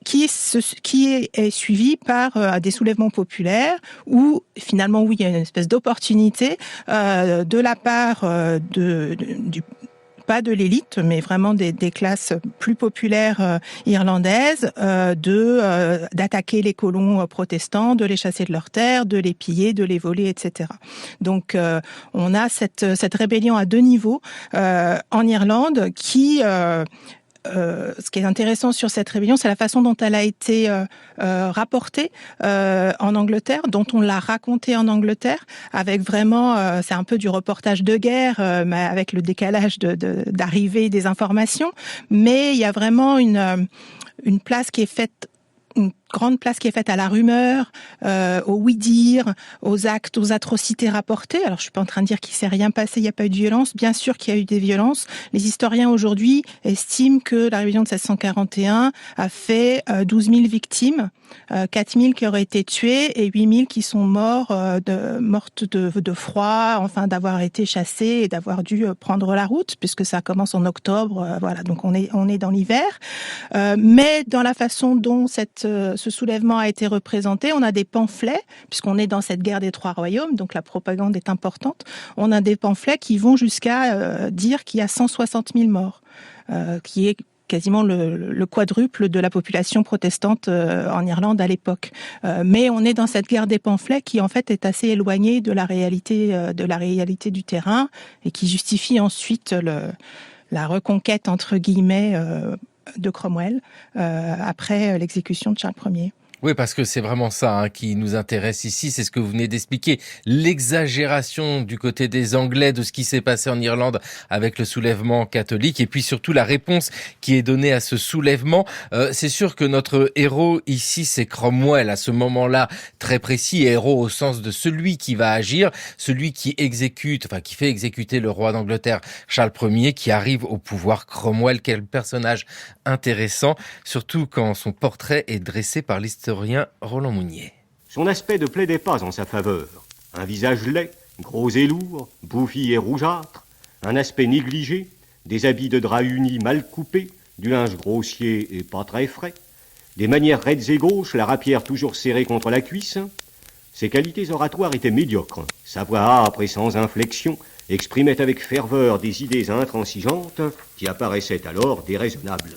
qui est suivi par des soulèvements populaires où finalement oui il y a une espèce d'opportunité de la part pas de l'élite, mais vraiment des classes plus populaires irlandaises, d'attaquer les colons protestants, de les chasser de leurs terres, de les piller, de les voler, etc. Donc, on a cette rébellion à deux niveaux en Irlande qui ce qui est intéressant sur cette rébellion, c'est la façon dont elle a été rapportée en Angleterre, dont on l'a racontée en Angleterre, avec vraiment, c'est un peu du reportage de guerre, mais avec le décalage d'arrivée des informations. Mais il y a vraiment une place qui est faite. Une grande place qui est faite à la rumeur, au oui-dire, aux actes, aux atrocités rapportées. Alors, je suis pas en train de dire qu'il s'est rien passé, il n'y a pas eu de violence. Bien sûr qu'il y a eu des violences. Les historiens aujourd'hui estiment que la rébellion de 1641 a fait 12 000 victimes, 4 000 qui auraient été tuées et 8 000 qui sont mortes de froid, enfin d'avoir été chassés et d'avoir dû prendre la route, puisque ça commence en octobre. Voilà, donc on est dans l'hiver. Mais dans la façon dont ce soulèvement a été représenté, on a des pamphlets, puisqu'on est dans cette guerre des trois royaumes, donc la propagande est importante. On a des pamphlets qui vont jusqu'à dire qu'il y a 160 000 morts, qui est quasiment le quadruple de la population protestante en Irlande à l'époque. Mais on est dans cette guerre des pamphlets qui en fait est assez éloignée de la réalité du terrain et qui justifie ensuite la reconquête entre guillemets de Cromwell après l'exécution de Charles Ier. Oui, parce que c'est vraiment ça qui nous intéresse ici, c'est ce que vous venez d'expliquer, l'exagération du côté des Anglais de ce qui s'est passé en Irlande avec le soulèvement catholique et puis surtout la réponse qui est donnée à ce soulèvement. C'est sûr que notre héros ici, c'est Cromwell, à ce moment-là très précis, héros au sens de celui qui va agir, celui qui fait exécuter le roi d'Angleterre Charles Ier, qui arrive au pouvoir. Cromwell, quel personnage intéressant, surtout quand son portrait est dressé par l'historien Roland Mounier. Son aspect ne plaidait pas en sa faveur. Un visage laid, gros et lourd, bouffi et rougeâtre, un aspect négligé, des habits de drap uni mal coupés, du linge grossier et pas très frais, des manières raides et gauches, la rapière toujours serrée contre la cuisse. Ses qualités oratoires étaient médiocres. Sa voix âpre et sans inflexion exprimait avec ferveur des idées intransigeantes qui apparaissaient alors déraisonnables.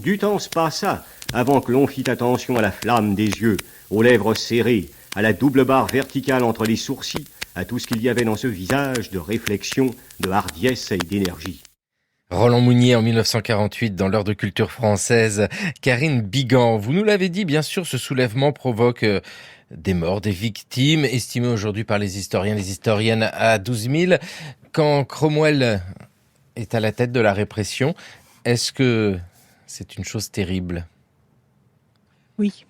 Du temps se passa avant que l'on fît attention à la flamme des yeux, aux lèvres serrées, à la double barre verticale entre les sourcils, à tout ce qu'il y avait dans ce visage de réflexion, de hardiesse et d'énergie. Roland Mounier en 1948 dans l'heure de culture française. Karine Bigan, vous nous l'avez dit, bien sûr, ce soulèvement provoque des morts, des victimes, estimées aujourd'hui par les historiens, les historiennes à 12 000. Quand Cromwell est à la tête de la répression, est-ce que c'est une chose terrible? Oui.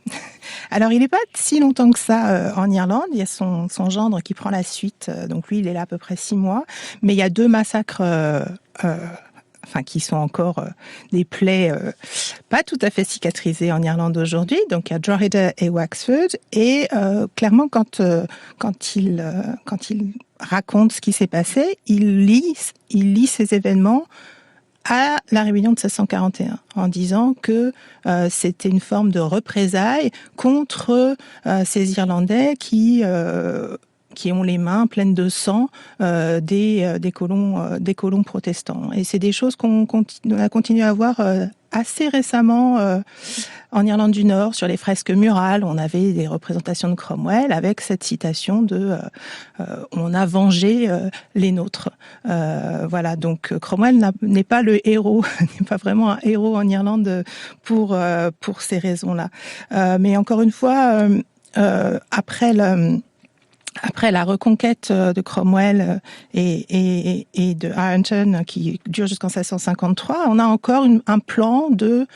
Alors, il n'est pas si longtemps que ça en Irlande. Il y a son gendre qui prend la suite. Donc, lui, il est là à peu près 6 mois. Mais il y a 2 massacres qui sont encore des plaies pas tout à fait cicatrisées en Irlande aujourd'hui. Donc, il y a Drogheda et Wexford. Et clairement, quand il raconte ce qui s'est passé, il lit ces événements à la rébellion de 1641, en disant que c'était une forme de représailles contre ces Irlandais qui ont les mains pleines de sang des colons protestants. Et c'est des choses qu'on a continué à voir assez récemment en Irlande du Nord, sur les fresques murales. On avait des représentations de Cromwell avec cette citation de on a vengé les nôtres. Voilà, donc Cromwell n'est pas le héros, n'est pas vraiment un héros en Irlande pour ces raisons-là. Mais encore une fois, après la reconquête de Cromwell et de Ironton qui dure jusqu'en 1653, on a encore un plan de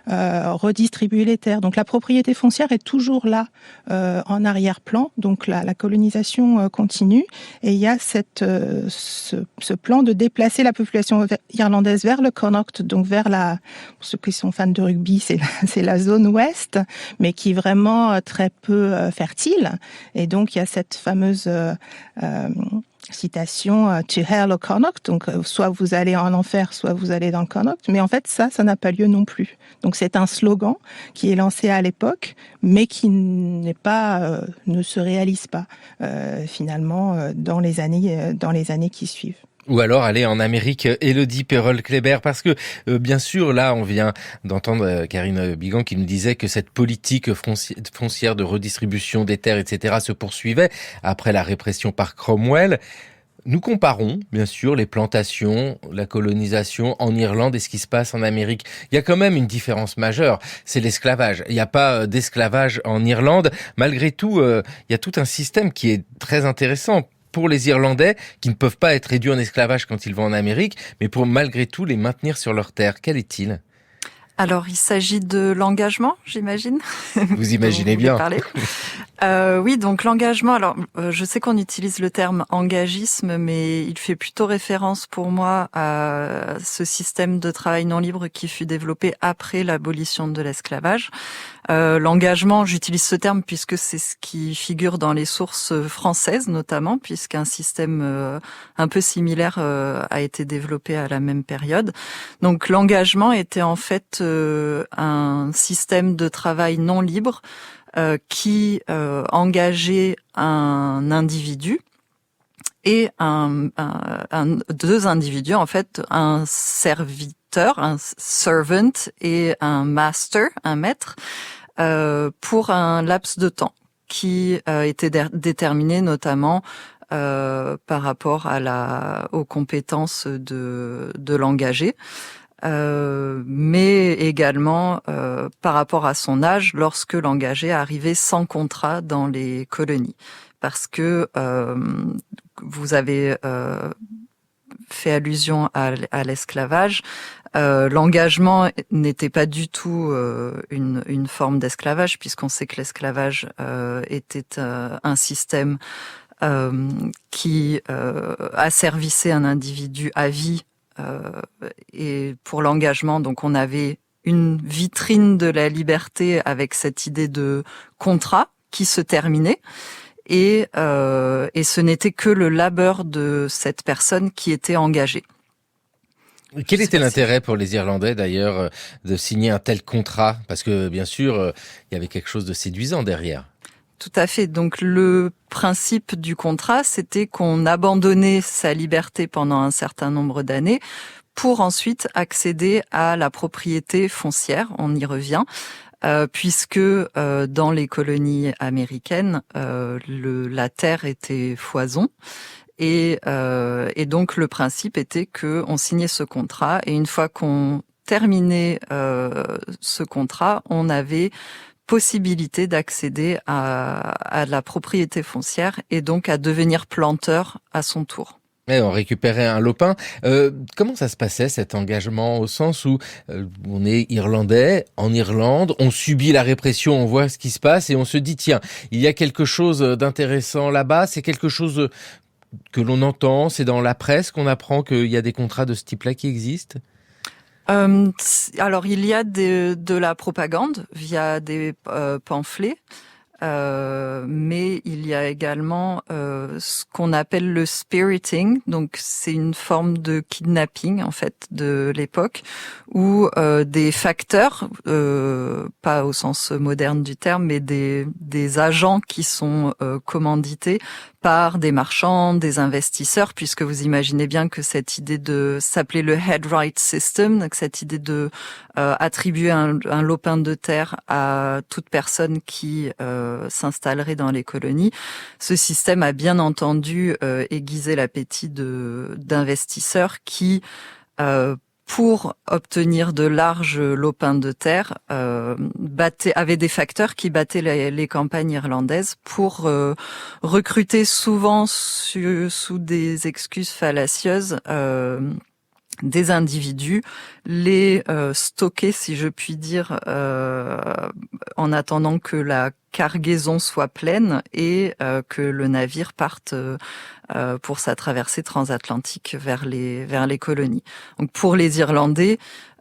redistribuer les terres. Donc la propriété foncière est toujours là en arrière-plan. Donc la colonisation continue et il y a ce plan de déplacer la population irlandaise vers le Connaught, donc vers pour ceux qui sont fans de rugby, c'est la zone ouest, mais qui est vraiment très peu fertile. Et donc il y a cette fameuse citation to hell au Connaught, donc soit vous allez en enfer, soit vous allez dans le Connaught, mais en fait ça n'a pas lieu non plus. Donc c'est un slogan qui est lancé à l'époque, mais qui ne se réalise pas finalement dans les années qui suivent. Ou alors aller en Amérique, Élodie Perrol-Kléber, parce que bien sûr, là, on vient d'entendre Karine Bigan qui nous disait que cette politique foncière de redistribution des terres, etc., se poursuivait après la répression par Cromwell. Nous comparons, bien sûr, les plantations, la colonisation en Irlande et ce qui se passe en Amérique. Il y a quand même une différence majeure, c'est l'esclavage. Il n'y a pas d'esclavage en Irlande. Malgré tout, il y a tout un système qui est très intéressant pour les Irlandais qui ne peuvent pas être réduits en esclavage quand ils vont en Amérique, mais pour malgré tout les maintenir sur leur terre. Quel est-il ? Alors, il s'agit de l'engagement, j'imagine. Vous imaginez bien. Oui, donc l'engagement. Alors, je sais qu'on utilise le terme engagisme, mais il fait plutôt référence pour moi à ce système de travail non libre qui fut développé après l'abolition de l'esclavage. L'engagement, j'utilise ce terme puisque c'est ce qui figure dans les sources françaises notamment, puisqu'un système un peu similaire a été développé à la même période. Donc l'engagement était en fait un système de travail non libre qui engageait un individu et deux individus, en fait, un serviteur, un servant et un master, un maître, pour un laps de temps qui était déterminé notamment par rapport aux compétences de l'engagé. Mais également par rapport à son âge lorsque l'engagé arrivait sans contrat dans les colonies. Parce que vous avez fait allusion à l'esclavage, l'engagement n'était pas du tout une forme d'esclavage, puisqu'on sait que l'esclavage était un système qui asservissait un individu à vie. Et pour l'engagement, donc on avait une vitrine de la liberté avec cette idée de contrat qui se terminait et ce n'était que le labeur de cette personne qui était engagée. Quel était l'intérêt pour les Irlandais d'ailleurs de signer un tel contrat ? Parce que bien sûr, il y avait quelque chose de séduisant derrière. Tout à fait. Donc le principe du contrat, c'était qu'on abandonnait sa liberté pendant un certain nombre d'années pour ensuite accéder à la propriété foncière. On y revient. Puisque dans les colonies américaines, la terre était foison. Et donc le principe était qu'on signait ce contrat et une fois qu'on terminait ce contrat, on avait possibilité d'accéder à la propriété foncière et donc à devenir planteur à son tour. Et on récupérait un lopin. Comment ça se passait cet engagement au sens où on est irlandais en Irlande, on subit la répression, on voit ce qui se passe et on se dit tiens, il y a quelque chose d'intéressant là-bas, c'est quelque chose que l'on entend, c'est dans la presse qu'on apprend qu'il y a des contrats de ce type-là qui existent ? Alors il y a de la propagande via des pamphlets, mais il il y a également ce qu'on appelle le spiriting. Donc, c'est une forme de kidnapping, en fait, de l'époque, où des facteurs, pas au sens moderne du terme, mais des agents qui sont commandités par des marchands, des investisseurs, puisque vous imaginez bien que cette idée de s'appeler le head right system, donc cette idée de attribuer un lopin de terre à toute personne qui s'installerait dans les colonies, ce système a bien entendu aiguisé l'appétit d'investisseurs qui pour obtenir de larges lopins de terre, avaient des facteurs qui battaient les campagnes irlandaises pour recruter souvent sous des excuses fallacieuses des individus, les stocker, si je puis dire, en attendant que la cargaison soit pleine et que le navire parte pour sa traversée transatlantique vers les colonies. Donc pour les Irlandais,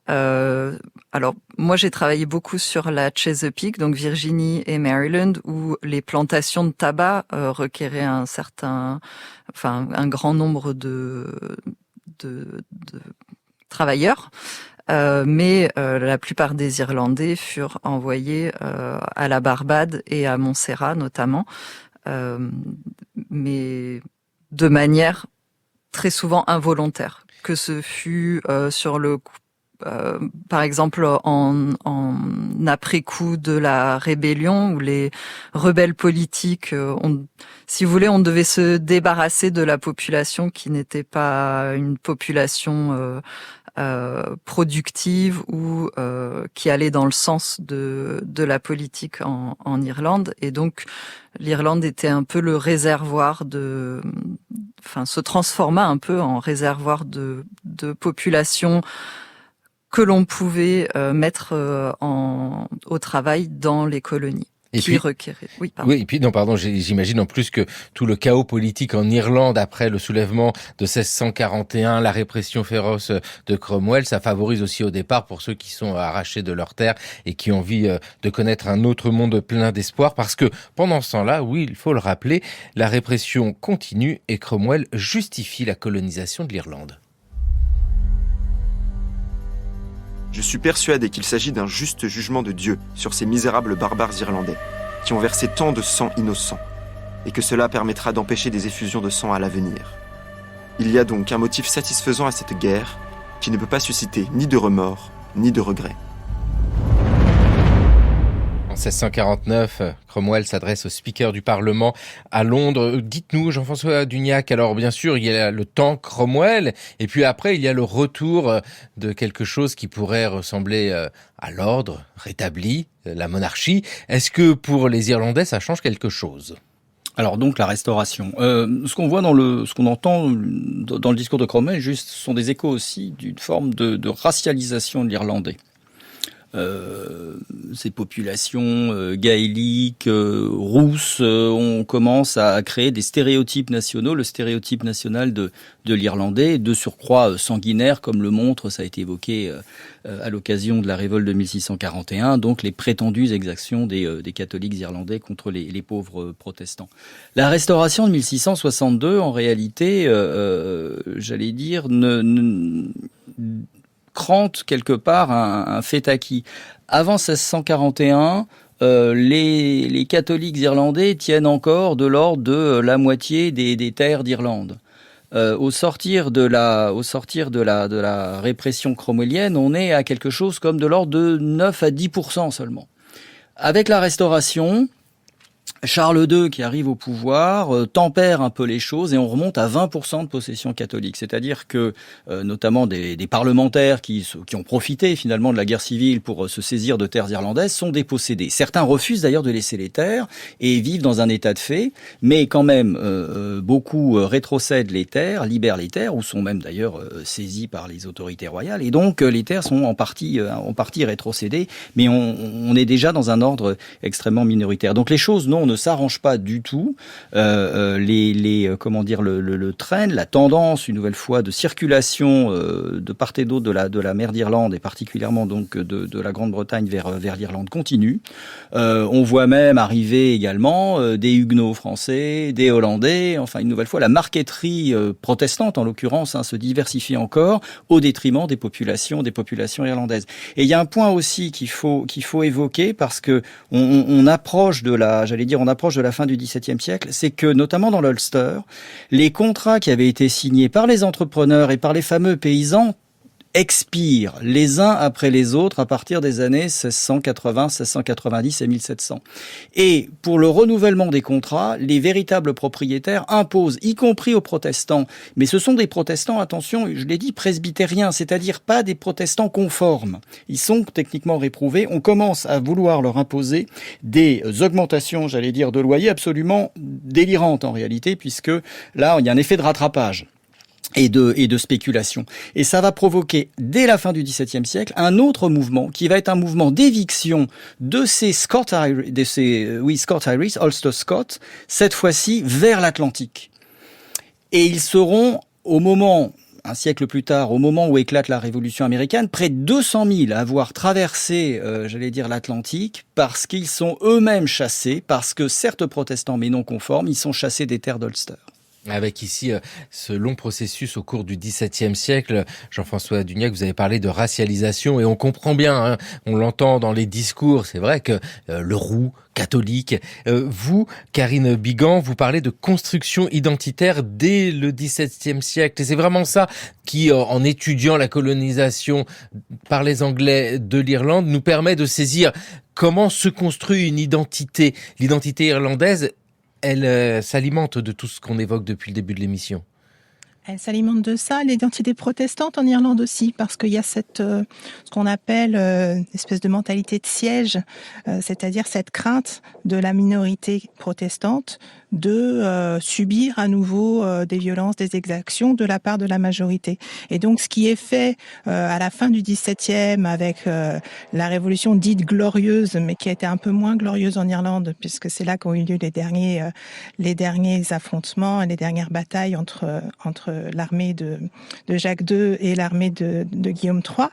alors moi j'ai travaillé beaucoup sur la Chesapeake, donc Virginie et Maryland, où les plantations de tabac requéraient un grand nombre de travailleurs, mais la plupart des Irlandais furent envoyés à la Barbade et à Montserrat notamment, mais de manière très souvent involontaire, que ce fut sur le par exemple en après-coup de la rébellion, où les rebelles politiques, si vous voulez, on devait se débarrasser de la population qui n'était pas une population productive ou qui allait dans le sens de la politique en Irlande, et donc l'Irlande était un peu le réservoir se transforma un peu en réservoir de population que l'on pouvait mettre au travail dans les colonies. Et puis, j'imagine en plus que tout le chaos politique en Irlande après le soulèvement de 1641, la répression féroce de Cromwell, ça favorise aussi au départ pour ceux qui sont arrachés de leurs terres et qui ont envie de connaître un autre monde plein d'espoir, parce que pendant ce temps-là, oui, il faut le rappeler, la répression continue et Cromwell justifie la colonisation de l'Irlande. Je suis persuadé qu'il s'agit d'un juste jugement de Dieu sur ces misérables barbares irlandais, qui ont versé tant de sang innocent, et que cela permettra d'empêcher des effusions de sang à l'avenir. Il y a donc un motif satisfaisant à cette guerre, qui ne peut pas susciter ni de remords, ni de regrets. En 1649, Cromwell s'adresse au speaker du Parlement à Londres. Dites-nous, Jean-François Dugnac, alors bien sûr, il y a le temps Cromwell, et puis après, il y a le retour de quelque chose qui pourrait ressembler à l'ordre rétabli, la monarchie. Est-ce que pour les Irlandais, ça change quelque chose ? Alors donc la restauration. Ce qu'on voit ce qu'on entend dans le discours de Cromwell, juste, sont des échos aussi d'une forme de racialisation de l'Irlandais. Ces populations gaéliques, rousses, on commence à créer des stéréotypes nationaux, le stéréotype national de l'Irlandais, de surcroît sanguinaire, comme le montre, ça a été évoqué à l'occasion de la révolte de 1641, donc les prétendues exactions des catholiques irlandais contre les pauvres protestants. La restauration de 1662, en réalité, j'allais dire, crante quelque part un fait acquis. Avant 1641, les catholiques irlandais tiennent encore de l'ordre de la moitié des terres d'Irlande. Au sortir de la répression cromwellienne, on est à quelque chose comme de l'ordre de 9 à 10% seulement. Avec la Restauration, Charles II, qui arrive au pouvoir, tempère un peu les choses et on remonte à 20% de possession catholique. C'est-à-dire que, notamment des parlementaires qui ont profité finalement de la guerre civile pour se saisir de terres irlandaises sont dépossédés. Certains refusent d'ailleurs de laisser les terres et vivent dans un état de fait, mais quand même beaucoup rétrocèdent les terres, libèrent les terres, ou sont même d'ailleurs saisis par les autorités royales. Et donc les terres sont en partie rétrocédées, mais on est déjà dans un ordre extrêmement minoritaire. Donc les choses non, on ne s'arrange pas du tout. Le train, la tendance, une nouvelle fois, de circulation de part et d'autre de la mer d'Irlande, et particulièrement donc de la Grande-Bretagne vers l'Irlande, continue. On voit même arriver également des Huguenots français, des Hollandais, enfin une nouvelle fois, la marqueterie protestante en l'occurrence se diversifie encore au détriment des populations irlandaises. Et il y a un point aussi qu'il faut évoquer, parce que on approche de la fin du XVIIe siècle, c'est que notamment dans l'Ulster, les contrats qui avaient été signés par les entrepreneurs et par les fameux paysans expirent les uns après les autres à partir des années 1680, 1690 et 1700. Et pour le renouvellement des contrats, les véritables propriétaires imposent, y compris aux protestants, mais ce sont des protestants, attention, je l'ai dit, presbytériens, c'est-à-dire pas des protestants conformes. Ils sont techniquement réprouvés. On commence à vouloir leur imposer des augmentations, de loyer absolument délirantes en réalité, puisque là, il y a un effet de rattrapage et de spéculation. Et ça va provoquer, dès la fin du XVIIe siècle, un autre mouvement qui va être un mouvement d'éviction de ces Scott-Irish, Ulster Scott, cette fois-ci vers l'Atlantique. Et ils seront, un siècle plus tard, au moment où éclate la Révolution américaine, près de 200 000 à avoir traversé, l'Atlantique, parce qu'ils sont eux-mêmes chassés, parce que certes protestants mais non conformes, ils sont chassés des terres d'Ulster. Avec ici ce long processus au cours du XVIIe siècle, Jean-François Dugnac, vous avez parlé de racialisation et on comprend bien, on l'entend dans les discours, c'est vrai que le roux, catholique. Vous, Karine Bigan, vous parlez de construction identitaire dès le XVIIe siècle. Et c'est vraiment ça qui, en étudiant la colonisation par les Anglais de l'Irlande, nous permet de saisir comment se construit une identité. L'identité irlandaise, elle s'alimente de tout ce qu'on évoque depuis le début de l'émission. Elle s'alimente de ça, l'identité protestante en Irlande aussi, parce qu'il y a ce qu'on appelle une espèce de mentalité de siège, c'est-à-dire cette crainte de la minorité protestante de subir à nouveau des violences, des exactions de la part de la majorité. Et donc ce qui est fait à la fin du XVIIe avec la révolution dite glorieuse, mais qui a été un peu moins glorieuse en Irlande, puisque c'est là qu'ont eu lieu les derniers affrontements et les dernières batailles entre l'armée de Jacques II et l'armée de Guillaume III.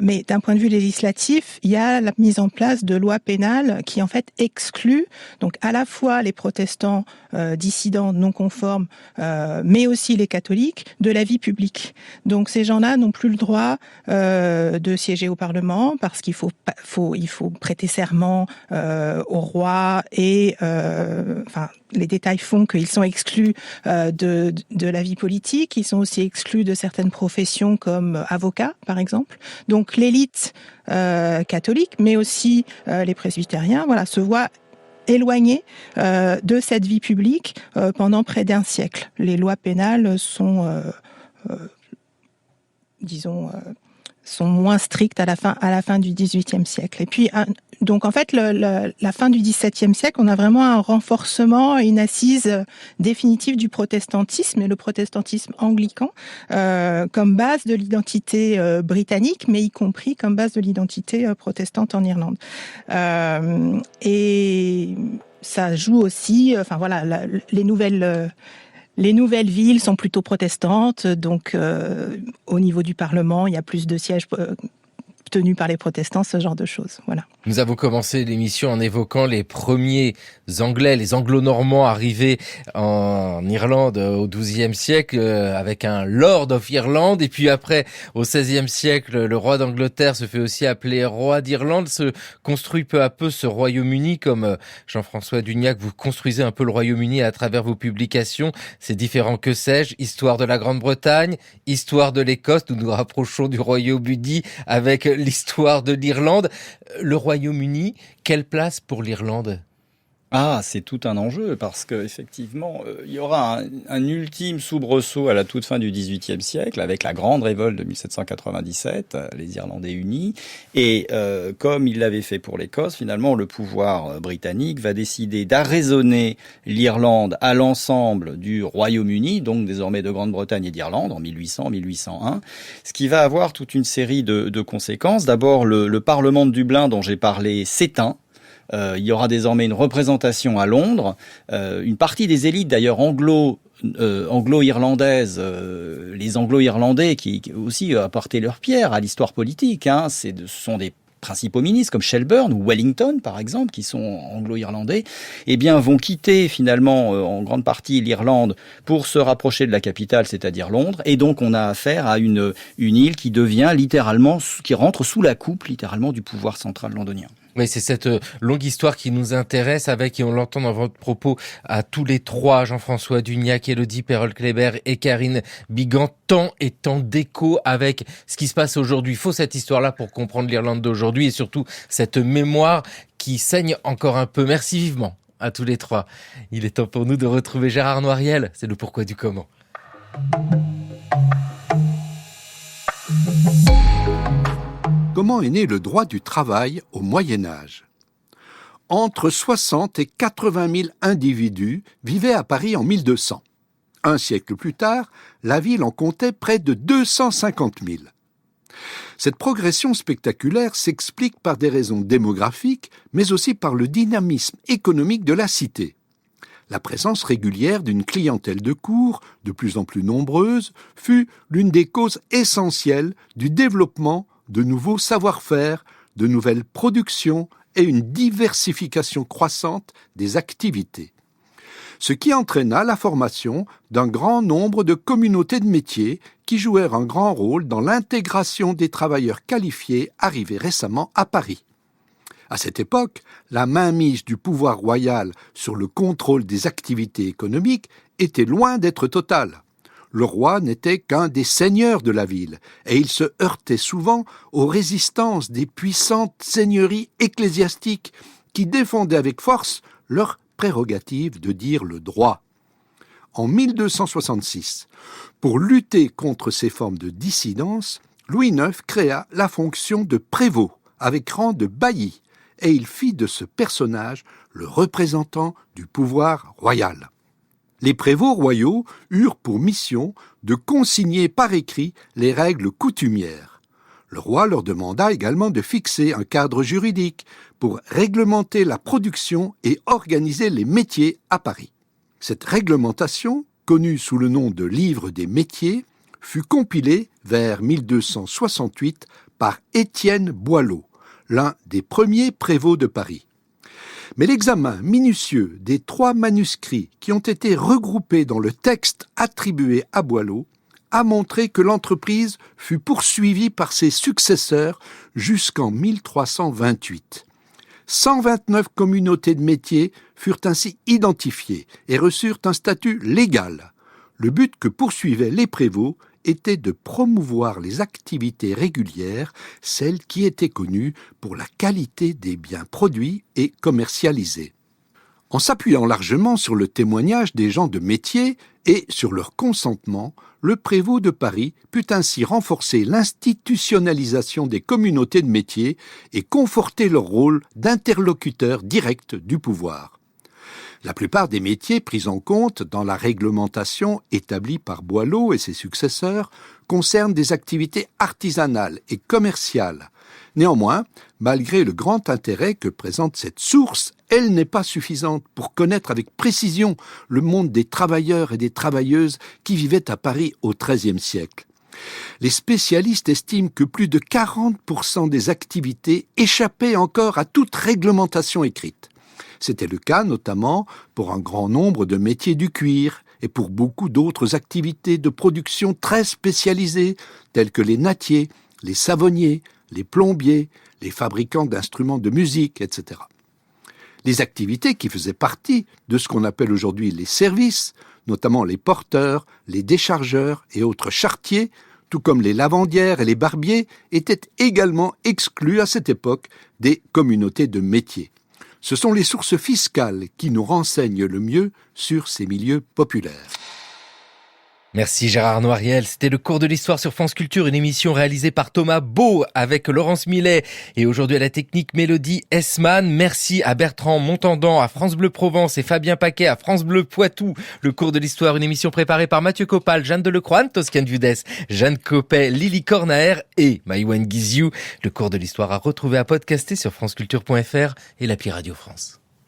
Mais d'un point de vue législatif, il y a la mise en place de lois pénales qui en fait excluent donc à la fois les protestants dissidents, non conformes, mais aussi les catholiques, de la vie publique. Donc ces gens-là n'ont plus le droit de siéger au Parlement parce qu'il faut prêter serment au roi et les détails font qu'ils sont exclus de la vie politique. Ils sont aussi exclus de certaines professions comme avocats, par exemple. Donc l'élite catholique, mais aussi les presbytériens, se voient éloignés de cette vie publique pendant près d'un siècle. Les lois pénales sont, sont moins strictes à la fin du XVIIIe siècle. Et puis, donc en fait, la fin du XVIIe siècle, on a vraiment un renforcement et une assise définitive du protestantisme et le protestantisme anglican comme base de l'identité britannique, mais y compris comme base de l'identité protestante en Irlande. Et ça joue aussi, les nouvelles villes sont plutôt protestantes, donc au niveau du Parlement, il y a plus de sièges tenus par les protestants, ce genre de choses. Voilà. Nous avons commencé l'émission en évoquant les premiers Anglais, les Anglo-Normands arrivés en Irlande au XIIe siècle avec un Lord of Ireland. Et puis après, au XVIe siècle, le roi d'Angleterre se fait aussi appeler roi d'Irlande. Se construit peu à peu ce Royaume-Uni, comme Jean-François Dugnac, vous construisez un peu le Royaume-Uni à travers vos publications. C'est différent, que sais-je, histoire de la Grande-Bretagne, histoire de l'Écosse. Nous nous rapprochons du Royaume-Uni avec l'histoire de l'Irlande. Le Royaume-Uni, quelle place pour l'Irlande ? Ah, c'est tout un enjeu parce que effectivement, il y aura un ultime soubresaut à la toute fin du XVIIIe siècle avec la grande révolte de 1797, les Irlandais unis. Et comme il l'avait fait pour l'Écosse, finalement, le pouvoir britannique va décider d'arraisonner l'Irlande à l'ensemble du Royaume-Uni, donc désormais de Grande-Bretagne et d'Irlande, en 1800-1801, ce qui va avoir toute une série de conséquences. D'abord, le Parlement de Dublin dont j'ai parlé s'éteint Il y aura désormais une représentation à Londres. Une partie des élites, d'ailleurs anglo-irlandaises, les anglo-irlandais qui aussi apportaient leur pierre à l'histoire politique. Ce sont des principaux ministres comme Shelburne ou Wellington, par exemple, qui sont anglo-irlandais, vont quitter finalement en grande partie l'Irlande pour se rapprocher de la capitale, c'est-à-dire Londres. Et donc on a affaire à une île qui devient littéralement, qui rentre sous la coupe littéralement du pouvoir central londonien. Oui, c'est cette longue histoire qui nous intéresse avec, et on l'entend dans votre propos, à tous les trois, Jean-François Dugnac, Élodie Perrol-Kléber et Karine Bigand, tant et tant d'écho avec ce qui se passe aujourd'hui. Il faut cette histoire-là pour comprendre l'Irlande d'aujourd'hui et surtout cette mémoire qui saigne encore un peu. Merci vivement à tous les trois. Il est temps pour nous de retrouver Gérard Noiriel. C'est le pourquoi du comment. Comment est né le droit du travail au Moyen-Âge ? Entre 60 et 80 000 individus vivaient à Paris en 1200. Un siècle plus tard, la ville en comptait près de 250 000. Cette progression spectaculaire s'explique par des raisons démographiques, mais aussi par le dynamisme économique de la cité. La présence régulière d'une clientèle de cour, de plus en plus nombreuse, fut l'une des causes essentielles du développement de nouveaux savoir-faire, de nouvelles productions et une diversification croissante des activités. Ce qui entraîna la formation d'un grand nombre de communautés de métiers qui jouèrent un grand rôle dans l'intégration des travailleurs qualifiés arrivés récemment à Paris. À cette époque, la mainmise du pouvoir royal sur le contrôle des activités économiques était loin d'être totale. Le roi n'était qu'un des seigneurs de la ville, et il se heurtait souvent aux résistances des puissantes seigneuries ecclésiastiques qui défendaient avec force leur prérogative de dire le droit. En 1266, pour lutter contre ces formes de dissidence, Louis IX créa la fonction de prévôt, avec rang de bailli, et il fit de ce personnage le représentant du pouvoir royal. Les prévôts royaux eurent pour mission de consigner par écrit les règles coutumières. Le roi leur demanda également de fixer un cadre juridique pour réglementer la production et organiser les métiers à Paris. Cette réglementation, connue sous le nom de Livre des métiers, fut compilée vers 1268 par Étienne Boileau, l'un des premiers prévôts de Paris. Mais l'examen minutieux des 3 manuscrits qui ont été regroupés dans le texte attribué à Boileau a montré que l'entreprise fut poursuivie par ses successeurs jusqu'en 1328. 129 communautés de métiers furent ainsi identifiées et reçurent un statut légal. Le but que poursuivaient les prévôts était de promouvoir les activités régulières, celles qui étaient connues pour la qualité des biens produits et commercialisés. En s'appuyant largement sur le témoignage des gens de métier et sur leur consentement, le prévôt de Paris put ainsi renforcer l'institutionnalisation des communautés de métiers et conforter leur rôle d'interlocuteur direct du pouvoir. La plupart des métiers pris en compte dans la réglementation établie par Boileau et ses successeurs concernent des activités artisanales et commerciales. Néanmoins, malgré le grand intérêt que présente cette source, elle n'est pas suffisante pour connaître avec précision le monde des travailleurs et des travailleuses qui vivaient à Paris au XIIIe siècle. Les spécialistes estiment que plus de 40% des activités échappaient encore à toute réglementation écrite. C'était le cas notamment pour un grand nombre de métiers du cuir et pour beaucoup d'autres activités de production très spécialisées telles que les nattiers, les savonniers, les plombiers, les fabricants d'instruments de musique, etc. Les activités qui faisaient partie de ce qu'on appelle aujourd'hui les services, notamment les porteurs, les déchargeurs et autres charretiers, tout comme les lavandières et les barbiers, étaient également exclus à cette époque des communautés de métiers. Ce sont les sources fiscales qui nous renseignent le mieux sur ces milieux populaires. Merci Gérard Noiriel. C'était le cours de l'histoire sur France Culture, une émission réalisée par Thomas Beau avec Laurence Millet et aujourd'hui à la technique Mélodie Hessman. Merci à Bertrand Montandant, à France Bleu Provence et Fabien Paquet à France Bleu Poitou. Le cours de l'histoire, une émission préparée par Mathieu Copal, Jeanne Delecroix, Toscane Vudès, Jeanne Copet, Lily Cornaer et Maïwen Guiziou. Le cours de l'histoire à retrouver à podcaster sur franceculture.fr et l'appli Radio France.